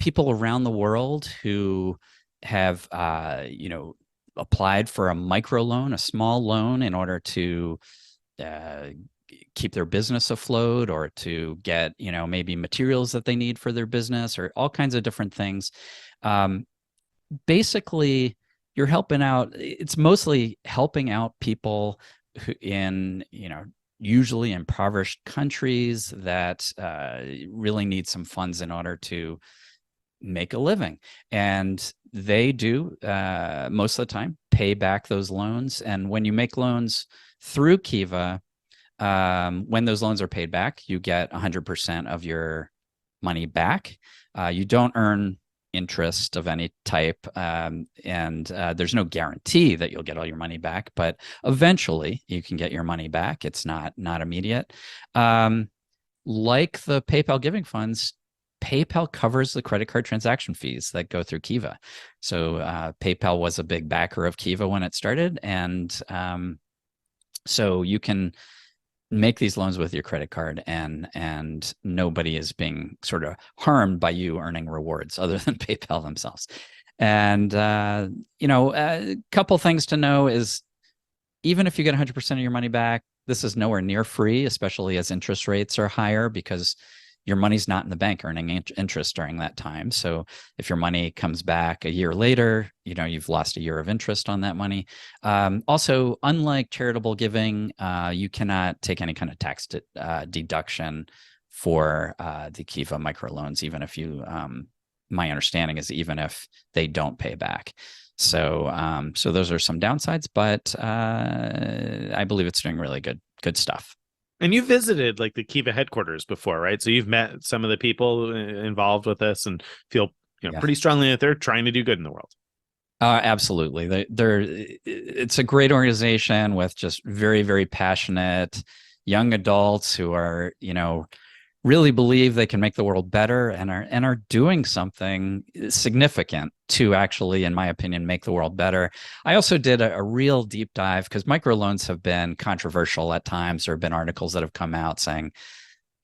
people around the world who have applied for a microloan, a small loan, in order to keep their business afloat, or to get maybe materials that they need for their business, or all kinds of different things. Basically, you're helping out. It's mostly helping out people who in usually impoverished countries that really need some funds in order to make a living. And they do most of the time pay back those loans. And when you make loans through Kiva, when those loans are paid back, you get 100% of your money back. You don't earn interest of any type, and there's no guarantee that you'll get all your money back, but eventually you can get your money back. It's not immediate. Like the PayPal Giving Funds, PayPal covers the credit card transaction fees that go through Kiva. So PayPal was a big backer of Kiva when it started, and so you can make these loans with your credit card, and nobody is being sort of harmed by you earning rewards other than PayPal themselves. And a couple things to know is, even if you get 100% of your money back, this is nowhere near free, especially as interest rates are higher, because your money's not in the bank earning interest during that time. So if your money comes back a year later, you've lost a year of interest on that money. Also, unlike charitable giving, you cannot take any kind of tax deduction for the Kiva microloans, even if you, my understanding is, even if they don't pay back. So those are some downsides, but I believe it's doing really good stuff. And you visited the Kiva headquarters before, right? So you've met some of the people involved with this and feel pretty strongly that they're trying to do good in the world. Absolutely. It's a great organization with just very, very passionate young adults who are, really believe they can make the world better and are doing something significant to actually, in my opinion, make the world better. I also did a real deep dive because microloans have been controversial at times. There have been articles that have come out saying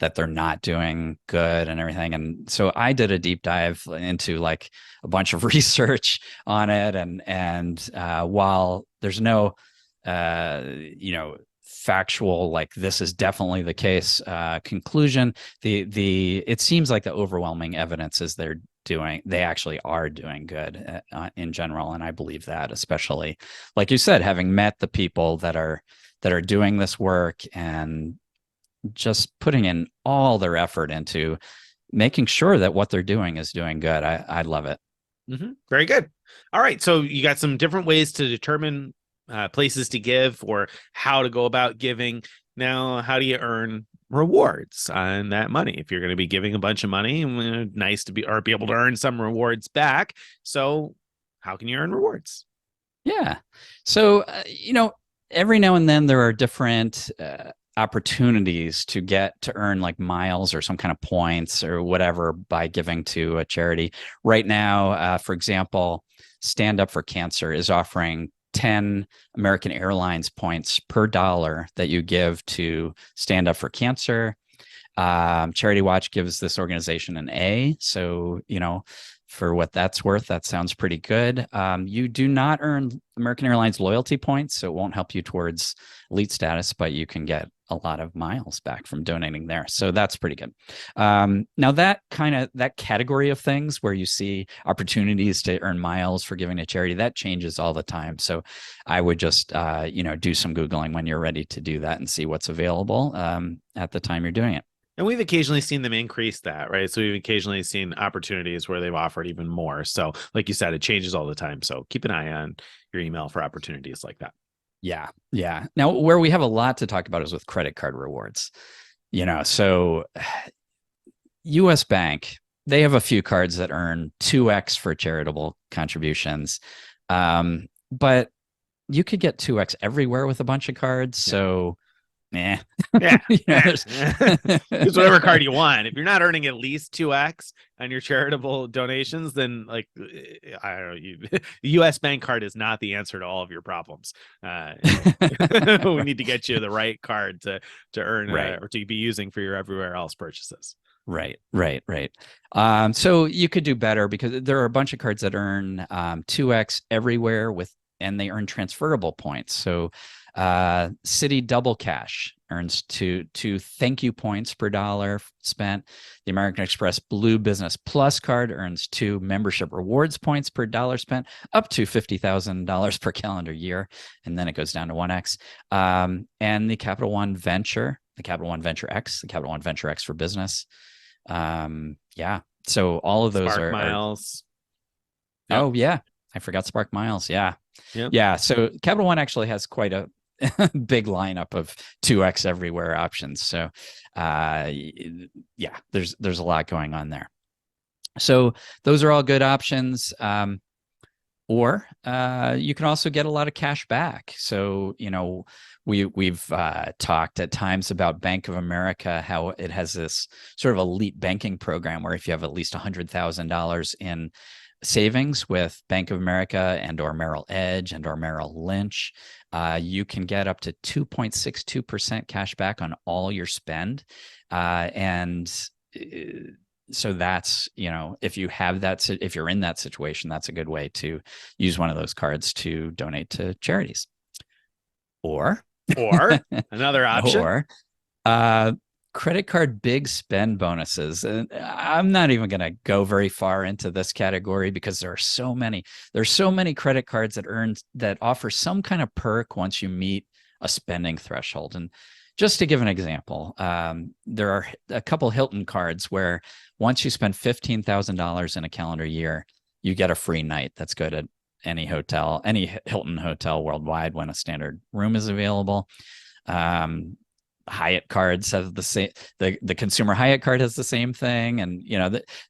that they're not doing good and everything. And so I did a deep dive into like a bunch of research on it. And while there's no, factual, like this is definitely the case, conclusion, it seems like the overwhelming evidence is they actually are doing good in general. And I believe that, especially like you said, having met the people that are doing this work and just putting in all their effort into making sure that what they're doing is doing good. I love it. Very good. All right. So you got some different ways to determine places to give or how to go about giving. Now, how do you earn rewards on that money? If you're going to be giving a bunch of money, nice to be able to earn some rewards back. So how can you earn rewards? Yeah. So, every now and then there are different opportunities to earn like miles or some kind of points or whatever by giving to a charity. Right now, for example, Stand Up for Cancer is offering 10 American Airlines points per dollar that you give to Stand Up for Cancer. Charity Watch gives this organization an A. So, for what that's worth, that sounds pretty good. You do not earn American Airlines loyalty points, so it won't help you towards elite status, but you can get a lot of miles back from donating there. So that's pretty good. Now that category of things where you see opportunities to earn miles for giving to charity, that changes all the time. So I would just, do some Googling when you're ready to do that and see what's available at the time you're doing it. And we've occasionally seen them increase that, right? So we've occasionally seen opportunities where they've offered even more. So like you said, it changes all the time. So keep an eye on your email for opportunities like that. Yeah. Yeah. Now, where we have a lot to talk about is with credit card rewards. So US Bank, they have a few cards that earn 2x for charitable contributions. But you could get 2x everywhere with a bunch of cards. So yeah. Use whatever card you want. If you're not earning at least 2x on your charitable donations, then I don't know, the US Bank card is not the answer to all of your problems. We need to get you the right card to earn or to be using for your everywhere else purchases. Right. So you could do better because there are a bunch of cards that earn 2x everywhere and they earn transferable points. So Citi Double Cash earns two thank you points per dollar spent. The American Express Blue Business Plus card earns 2 membership rewards points per dollar spent, up to $50,000 per calendar year, and then it goes down to 1x. And the Capital One Venture X, the Capital One Venture X for business. So all of those Spark are miles. Yep. Oh yeah, I forgot Spark Miles. Yeah. Yep. Yeah. So Capital One actually has quite a big lineup of 2x everywhere options. So there's a lot going on there. So those are all good options. Or you can also get a lot of cash back. So, we've talked at times about Bank of America, how it has this sort of elite banking program where if you have at least $100,000 in savings with Bank of America and or Merrill Edge and or Merrill Lynch, you can get up to 2.62% cash back on all your spend. So that's, if you're in that situation, that's a good way to use one of those cards to donate to charities. Or another option. Credit card big spend bonuses. And I'm not even going to go very far into this category because there are so many. There's so many credit cards that offer some kind of perk once you meet a spending threshold. And just to give an example, there are a couple Hilton cards where once you spend $15,000 in a calendar year, you get a free night that's good at any hotel, any Hilton hotel worldwide when a standard room is available. Hyatt cards have the same, the consumer Hyatt card has the same thing. And,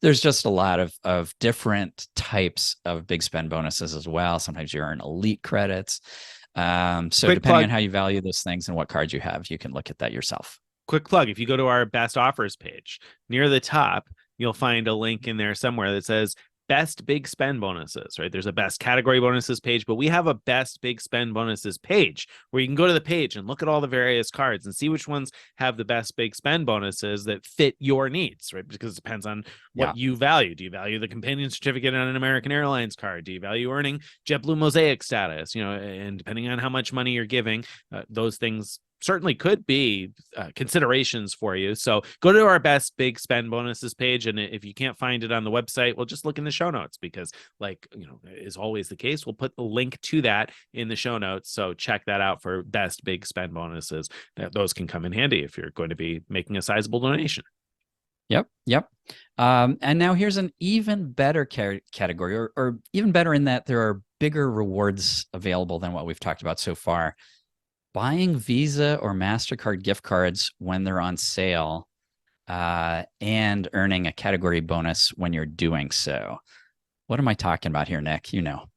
there's just a lot of different types of big spend bonuses as well. Sometimes you earn elite credits. So Quick depending on plug. how you value those things and what cards you have, you can look at that yourself. Quick plug. If you go to our best offers page, near the top, you'll find a link in there somewhere that says best big spend bonuses, right? There's a best category bonuses page, but we have a best big spend bonuses page where you can go to the page and look at all the various cards and see which ones have the best big spend bonuses that fit your needs, right? Because it depends on what you value. Do you value the companion certificate on an American Airlines card? Do you value earning JetBlue Mosaic status? And depending on how much money you're giving, those things certainly could be considerations for you. So go to our best big spend bonuses page. And if you can't find it on the website, well, just look in the show notes because is always the case. We'll put the link to that in the show notes. So check that out for best big spend bonuses. Those can come in handy if you're going to be making a sizable donation. Yep. And now here's an even better category, or even better in that there are bigger rewards available than what we've talked about so far. Buying Visa or Mastercard gift cards when they're on sale, and earning a category bonus when you're doing so. What am I talking about here, Nick?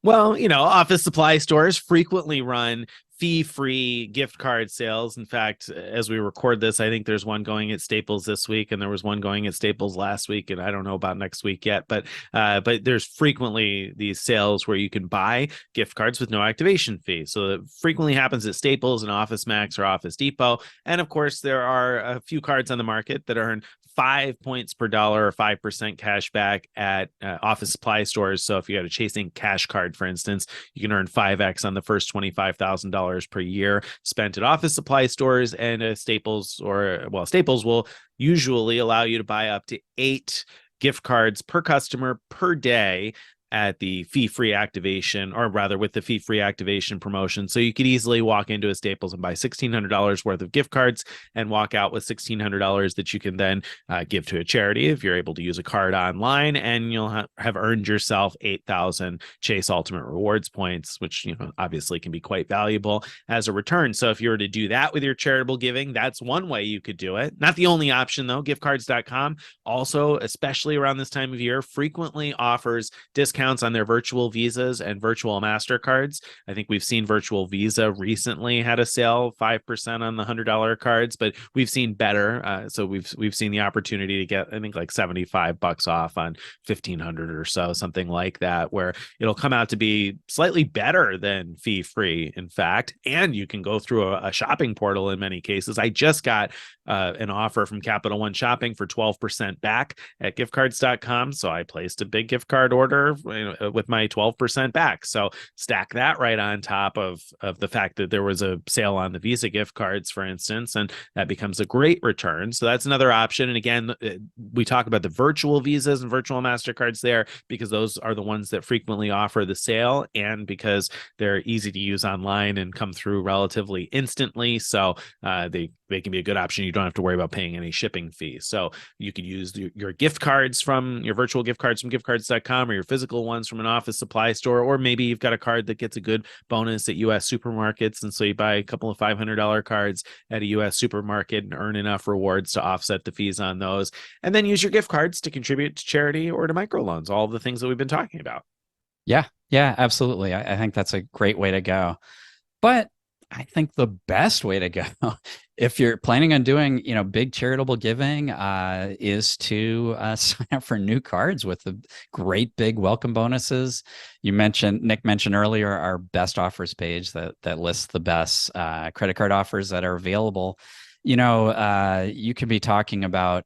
Well, office supply stores frequently run fee-free gift card sales. In fact, as we record this, I think there's one going at Staples this week, and there was one going at Staples last week, and I don't know about next week yet. But there's frequently these sales where you can buy gift cards with no activation fee. So it frequently happens at Staples and Office Max or Office Depot. And of course, there are a few cards on the market that earn 5 points per dollar or 5% cash back at office supply stores. So if you got a Chase Ink cash card, for instance, you can earn 5x on the first $25,000 per year spent at office supply stores. And Staples will usually allow you to buy up to 8 gift cards per customer per day at the fee-free activation, or rather with the fee-free activation promotion. So you could easily walk into a Staples and buy $1,600 worth of gift cards and walk out with $1,600 that you can then give to a charity if you're able to use a card online, and you'll have earned yourself 8,000 Chase Ultimate Rewards points, which obviously can be quite valuable as a return. So if you were to do that with your charitable giving, that's one way you could do it. Not the only option though. Giftcards.com also, especially around this time of year, frequently offers discounts on their virtual Visas and virtual Mastercards. I think we've seen virtual Visa recently had a sale, 5% on the $100 cards, but we've seen better. So we've seen the opportunity to get, I think, like $75 off on 1,500 or so, something like that, where it'll come out to be slightly better than fee-free, in fact. And you can go through a shopping portal in many cases. I just got an offer from Capital One Shopping for 12% back at giftcards.com. So I placed a big gift card order with my 12% back. So stack that right on top of the fact that there was a sale on the Visa gift cards, for instance, and that becomes a great return. So that's another option. And again, we talk about the virtual Visas and virtual Mastercards there because those are the ones that frequently offer the sale, and because they're easy to use online and come through relatively instantly. So they can be a good option. You don't have to worry about paying any shipping fees. So you could use your gift cards from your virtual gift cards from giftcards.com, or your physical ones from an office supply store, or maybe you've got a card that gets a good bonus at US supermarkets. And so you buy a couple of $500 cards at a US supermarket and earn enough rewards to offset the fees on those. And then use your gift cards to contribute to charity or to microloans, all of the things that we've been talking about. Yeah, absolutely. I think that's a great way to go. But I think the best way to go, if you're planning on doing, big charitable giving, is to sign up for new cards with the great big welcome bonuses. Nick mentioned earlier our best offers page that lists the best credit card offers that are available. You could be talking about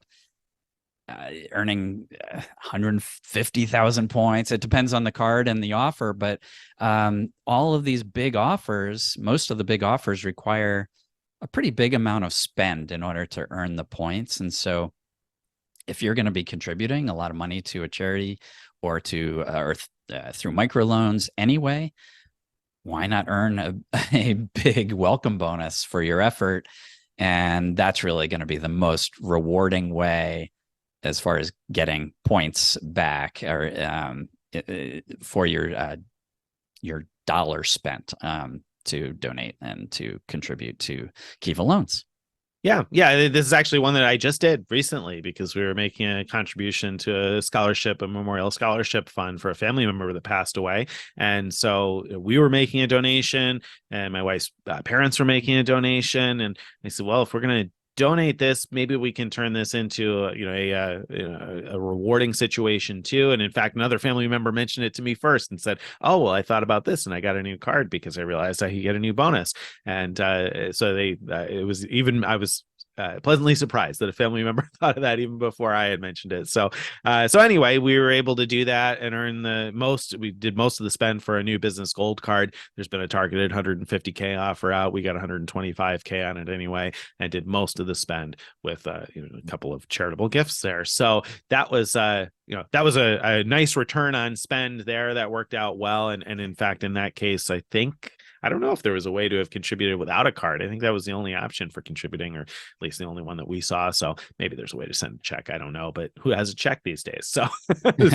earning 150,000 points. It depends on the card and the offer, but all of these big offers, most of the big offers require a pretty big amount of spend in order to earn the points. And so if you're going to be contributing a lot of money to a charity or through microloans anyway, why not earn a big welcome bonus for your effort? And that's really going to be the most rewarding way as far as getting points back or for your dollar spent to donate and to contribute to Kiva Loans. Yeah, this is actually one that I just did recently because we were making a contribution to a scholarship, a memorial scholarship fund for a family member that passed away. And so we were making a donation, and my wife's parents were making a donation. And I said, well, if we're going to donate this, maybe we can turn this into a rewarding situation too. And in fact, another family member mentioned it to me first and said, oh, well, I thought about this and I got a new card because I realized I could get a new bonus. And so I was pleasantly surprised that a family member thought of that even before I had mentioned it. So anyway, we were able to do that and earn the most. We did most of the spend for a new business gold card. There's been a targeted 150K offer out. We got 125K on it anyway, and did most of the spend with a couple of charitable gifts there. So that was that was a nice return on spend there. That worked out well. And in fact, in that case, I don't know if there was a way to have contributed without a card. I think that was the only option for contributing, or at least the only one that we saw. So maybe there's a way to send a check. I don't know, but who has a check these days? So,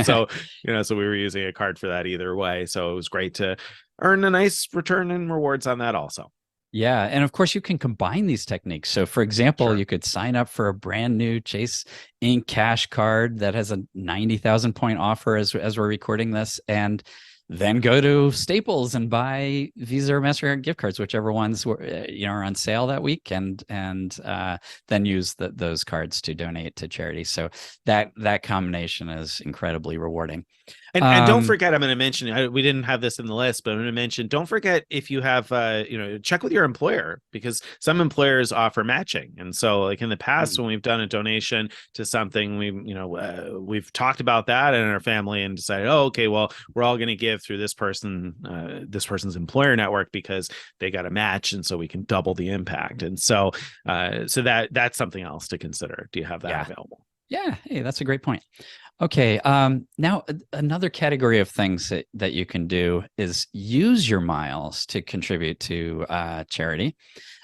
so we were using a card for that either way. So it was great to earn a nice return and rewards on that also. Yeah. And of course, you can combine these techniques. So, for example, Sure. you could sign up for a brand new Chase Ink Cash card that has a 90,000 point offer as we're recording this, and then go to Staples and buy Visa or Mastercard gift cards, whichever ones were are on sale that week, and then use those cards to donate to charity. So that combination is incredibly rewarding. And don't forget, I'm going to mention, we didn't have this in the list, but I'm going to mention, don't forget, if you have, check with your employer, because some employers offer matching. And so like in the past, when we've done a donation to something, we've talked about that in our family and decided, oh, okay, well, we're all going to give through this person's employer network because they got a match. And so we can double the impact. And so that's something else to consider. Do you have that available? Yeah. Hey, that's a great point. Okay. Now another category of things that you can do is use your miles to contribute to charity.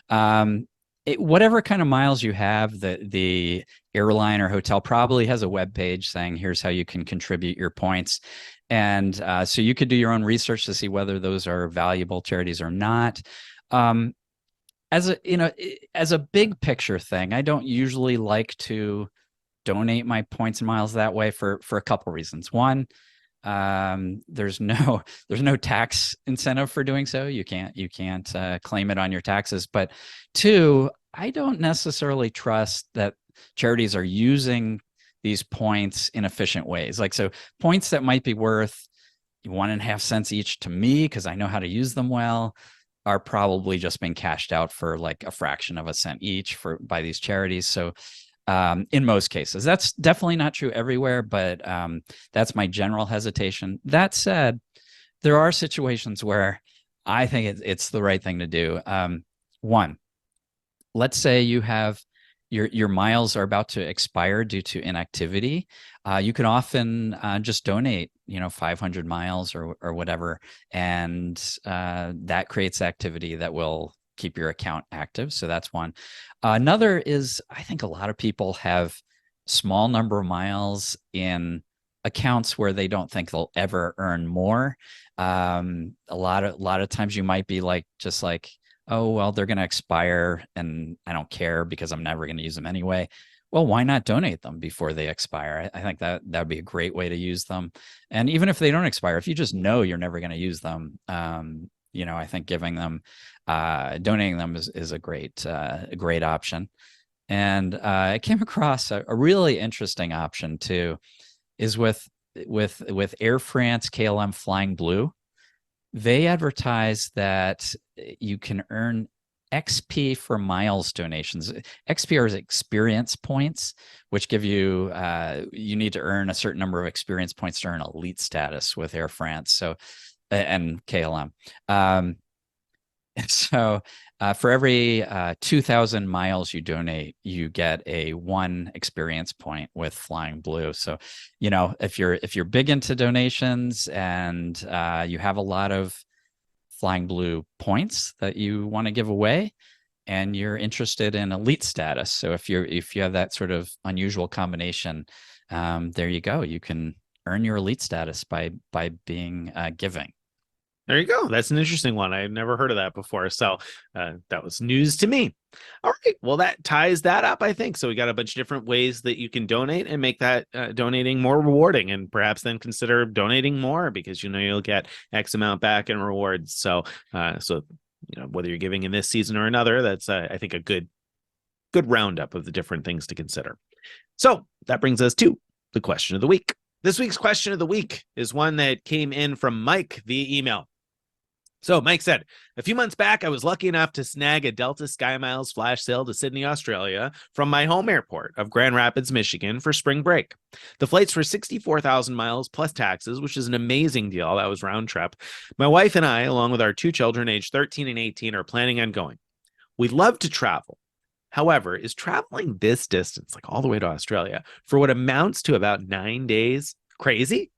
Whatever kind of miles you have, the airline or hotel probably has a web page saying, here's how you can contribute your points. And so you could do your own research to see whether those are valuable charities or not. As a big picture thing, I don't usually like to donate my points and miles that way for a couple reasons. One, there's no tax incentive for doing so. You can't claim it on your taxes. But two, I don't necessarily trust that charities are using these points in efficient ways. Like, so points that might be worth 1.5 cents each to me because I know how to use them well are probably just being cashed out for like a fraction of a cent each by these charities. So in most cases, that's definitely not true everywhere, but that's my general hesitation. That said, there are situations where I think it's the right thing to do. One, let's say you have your miles are about to expire due to inactivity. You can often just donate, 500 miles or whatever, and that creates activity that will keep your account active. So that's one. Another is, I think a lot of people have small number of miles in accounts where they don't think they'll ever earn more. A lot of times you might be just like, oh, well, they're going to expire and I don't care because I'm never going to use them anyway. Well, why not donate them before they expire? I think that would be a great way to use them. And even if they don't expire, if you just know you're never going to use them, I think giving them, donating them is a great option. And I came across a really interesting option too, is with Air France, KLM, Flying Blue. They advertise that you can earn XP for miles donations. XP are experience points, which give you, you need to earn a certain number of experience points to earn elite status with Air France. So, and KLM. So for every 2,000 miles you donate, you get a 1 experience point with Flying Blue. So, if you're big into donations and you have a lot of Flying Blue points that you want to give away, and you're interested in elite status, so if you have that sort of unusual combination, there you go. You can earn your elite status by being giving. There you go. That's an interesting one. I've never heard of that before. So that was news to me. All right. Well, that ties that up, I think. So we got a bunch of different ways that you can donate and make that donating more rewarding, and perhaps then consider donating more because you'll get X amount back in rewards. So whether you're giving in this season or another, that's I think a good roundup of the different things to consider. So that brings us to the question of the week. This week's question of the week is one that came in from Mike via email. So Mike said, a few months back, I was lucky enough to snag a Delta SkyMiles flash sale to Sydney, Australia from my home airport of Grand Rapids, Michigan for spring break. The flight's for 64,000 miles plus taxes, which is an amazing deal. That was round trip. My wife and I, along with our two children aged 13 and 18, are planning on going. We'd love to travel. However, is traveling this distance, like all the way to Australia, for what amounts to about 9 days, crazy?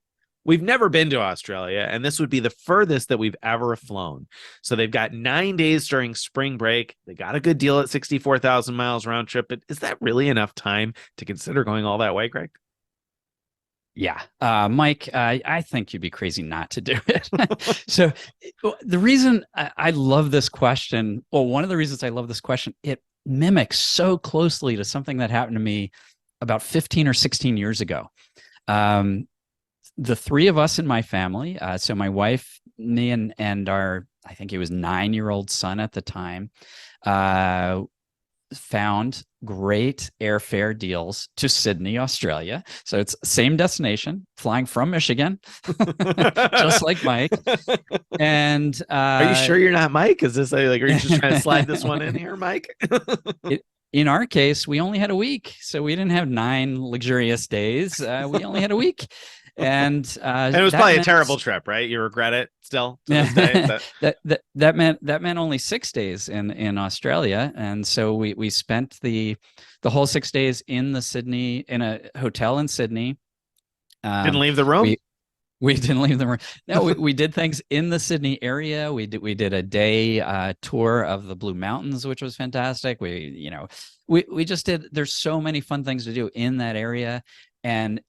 We've never been to Australia, and this would be the furthest that we've ever flown. So they've got 9 days during spring break. They got a good deal at 64,000 miles round trip, but is that really enough time to consider going all that way, Greg? Yeah. Mike, I think you'd be crazy not to do it. So the reason I love this question, well, one of the reasons I love this question, it mimics so closely to something that happened to me about 15 or 16 years ago. The three of us in my family, so my wife, me, and our, I think he was 9-year-old son at the time, found great airfare deals to Sydney, Australia. So it's same destination, flying from Michigan, just like Mike. And are you sure you're not Mike? Is this like, are you just trying to slide this one in here, Mike? In our case, we only had a week, so we didn't have 9 luxurious days. We only had a week. And it was probably a terrible trip, right? You regret it still to this day? that meant only 6 days in Australia, and so we spent the whole 6 days in a hotel in Sydney. Didn't leave the room. We didn't leave the room. No, we did things in the Sydney area. We did a day tour of the Blue Mountains, which was fantastic. We just did. There's so many fun things to do in that area, and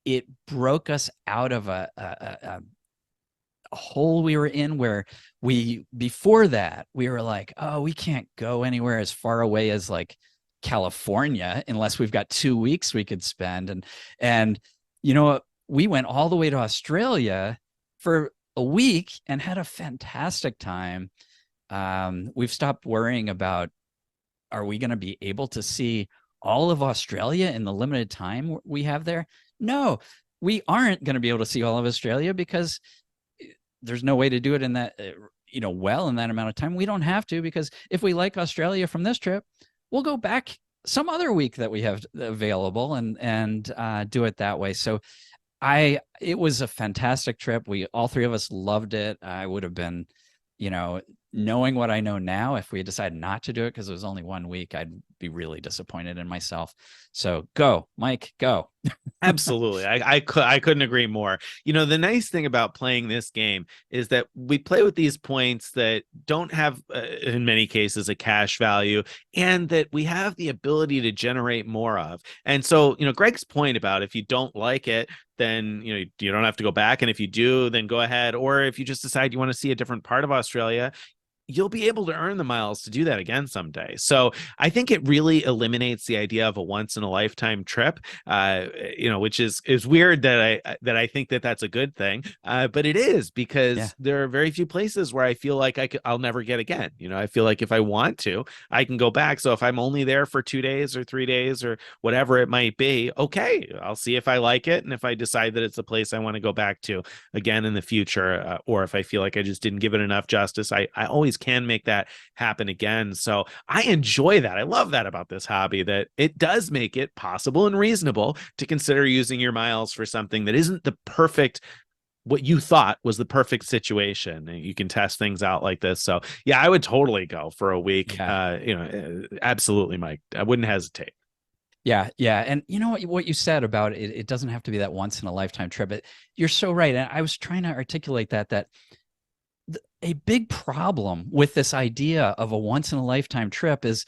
it broke us out of a hole we were in where before that we were like, oh, we can't go anywhere as far away as like California unless we've got 2 weeks we could spend. And you know what? We went all the way to Australia for a week and had a fantastic time. We've stopped worrying about, are we going to be able to see all of Australia in the limited time we have there? No, we aren't going to be able to see all of Australia because there's no way to do it in that, well, in that amount of time. We don't have to, because if we like Australia from this trip, we'll go back some other week that we have available and do it that way. So it was a fantastic trip. All three of us loved it. I would have been, knowing what I know now, if we had decided not to do it because it was only 1 week, I'd be really disappointed in myself. So go, Mike, go. Absolutely. I couldn't agree more. The nice thing about playing this game is that we play with these points that don't have, in many cases, a cash value, and that we have the ability to generate more of. And so, Greg's point about if you don't like it, then, you don't have to go back. And if you do, then go ahead. Or if you just decide you want to see a different part of Australia, you'll be able to earn the miles to do that again someday. So I think it really eliminates the idea of a once in a lifetime trip, which is weird that I think that that's a good thing. But it is, because there are very few places where I feel like I'll never get again. I feel like if I want to, I can go back. So if I'm only there for 2 days or 3 days or whatever it might be, okay, I'll see if I like it. And if I decide that it's a place I want to go back to again in the future, or if I feel like I just didn't give it enough justice, I always can make that happen again. So I enjoy that. I love that about this hobby, that it does make it possible and reasonable to consider using your miles for something that isn't the perfect, what you thought was the perfect situation. And you can test things out like this. So yeah, I would totally go for a week. Absolutely, Mike. I wouldn't hesitate. Yeah. And what you said about it doesn't have to be that once in a lifetime trip. You're so right. And I was trying to articulate that a big problem with this idea of a once in a lifetime trip is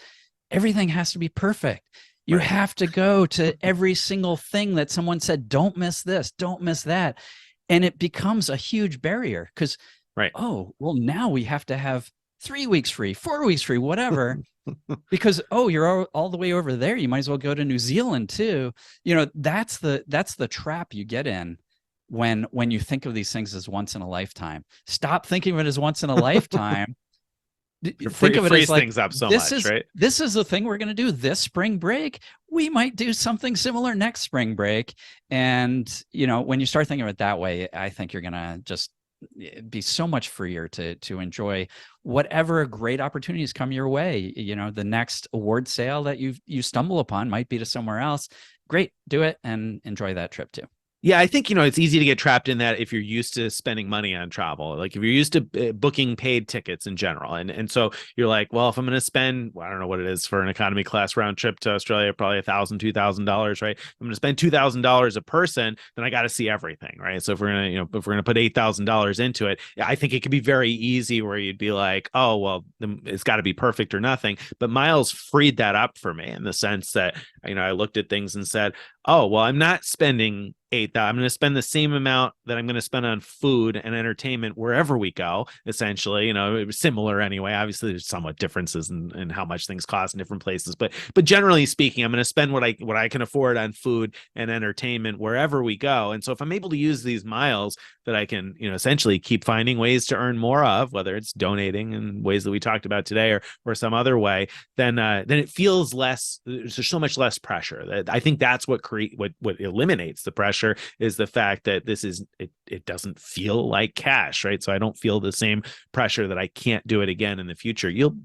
everything has to be perfect. You have to go to every single thing that someone said, don't miss this, don't miss that. And it becomes a huge barrier, because Right. oh, well, now we have to have 3 weeks free, 4 weeks free, whatever. Because, oh, you're all the way over there. You might as well go to New Zealand too. That's the trap you get in when you think of these things as once in a lifetime. Stop thinking of it as once in a lifetime. Think of it as Frees like, things up so this much, is right? this is the thing we're going to do this spring break. We might do something similar next spring break. And when you start thinking of it that way, I think you're going to just be so much freer to enjoy whatever great opportunities come your way. The next award sale that you stumble upon might be to somewhere else. Great, do it and enjoy that trip too. Yeah, I think, it's easy to get trapped in that if you're used to spending money on travel, like if you're used to booking paid tickets in general. And so you're like, well, if I'm going to spend, I don't know what it is for an economy class round trip to Australia, probably $1,000, $2,000, right? I'm going to spend $2,000 a person, then I got to see everything, right? So if we're going to, if we're going to put $8,000 into it, I think it could be very easy where you'd be like, oh, well, it's got to be perfect or nothing. But Miles freed that up for me in the sense that, I looked at things and said, oh, well, I'm not spending I'm going to spend the same amount that I'm going to spend on food and entertainment wherever we go, essentially. It was similar anyway. Obviously, there's somewhat differences in how much things cost in different places, but generally speaking, I'm going to spend what I can afford on food and entertainment wherever we go. And so if I'm able to use these miles that I can, essentially keep finding ways to earn more of, whether it's donating in ways that we talked about today or some other way, then it feels less. There's so much less pressure. I think that's what eliminates the pressure is the fact that it doesn't feel like cash, right? So I don't feel the same pressure that I can't do it again in the future. You'll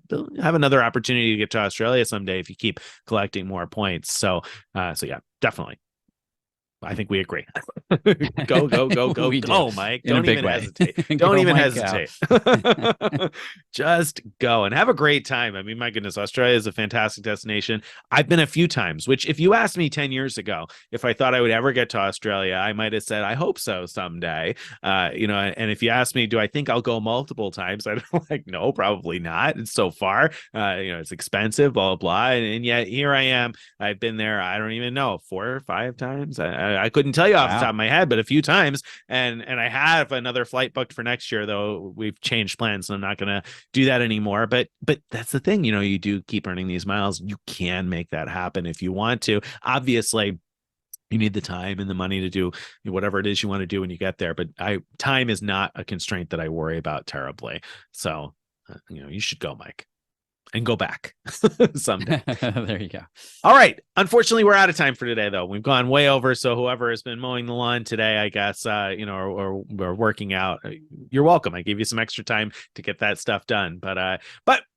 have another opportunity to get to Australia someday if you keep collecting more points. So yeah, definitely. I think we agree. Go, Mike. In a Don't big even way. hesitate. Go, Don't even Mike, hesitate. Just go and have a great time. I mean, my goodness, Australia is a fantastic destination. I've been a few times, which if you asked me 10 years ago, if I thought I would ever get to Australia, I might have said, I hope so someday. And if you ask me, do I think I'll go multiple times? I'm like, no, probably not. It's so far, it's expensive, blah, blah, blah. And yet here I am. I've been there. I don't even know 4 or 5 times. I couldn't tell you off the top of my head, but a few times. And I have another flight booked for next year, though we've changed plans, so I'm not going to do that anymore. But that's the thing, you do keep earning these miles. You can make that happen if you want to. Obviously, you need the time and the money to do whatever it is you want to do when you get there. But time is not a constraint that I worry about terribly. So, you should go, Mike. And go back someday. There you go. All right. Unfortunately, we're out of time for today, though. We've gone way over. So whoever has been mowing the lawn today, I guess, or working out, you're welcome. I gave you some extra time to get that stuff done. But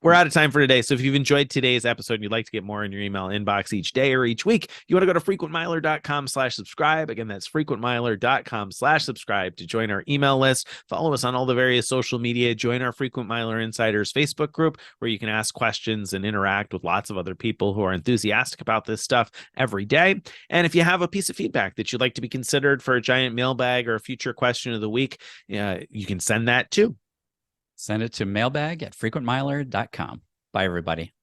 we're out of time for today. So if you've enjoyed today's episode and you'd like to get more in your email inbox each day or each week, you want to go to frequentmiler.com/subscribe. Again, that's frequentmiler.com/subscribe to join our email list. Follow us on all the various social media. Join our Frequent Miler Insiders Facebook group where you can ask questions and interact with lots of other people who are enthusiastic about this stuff every day. And if you have a piece of feedback that you'd like to be considered for a giant mailbag or a future question of the week, you can send that too. Send it to mailbag@frequentmiler.com. Bye, everybody.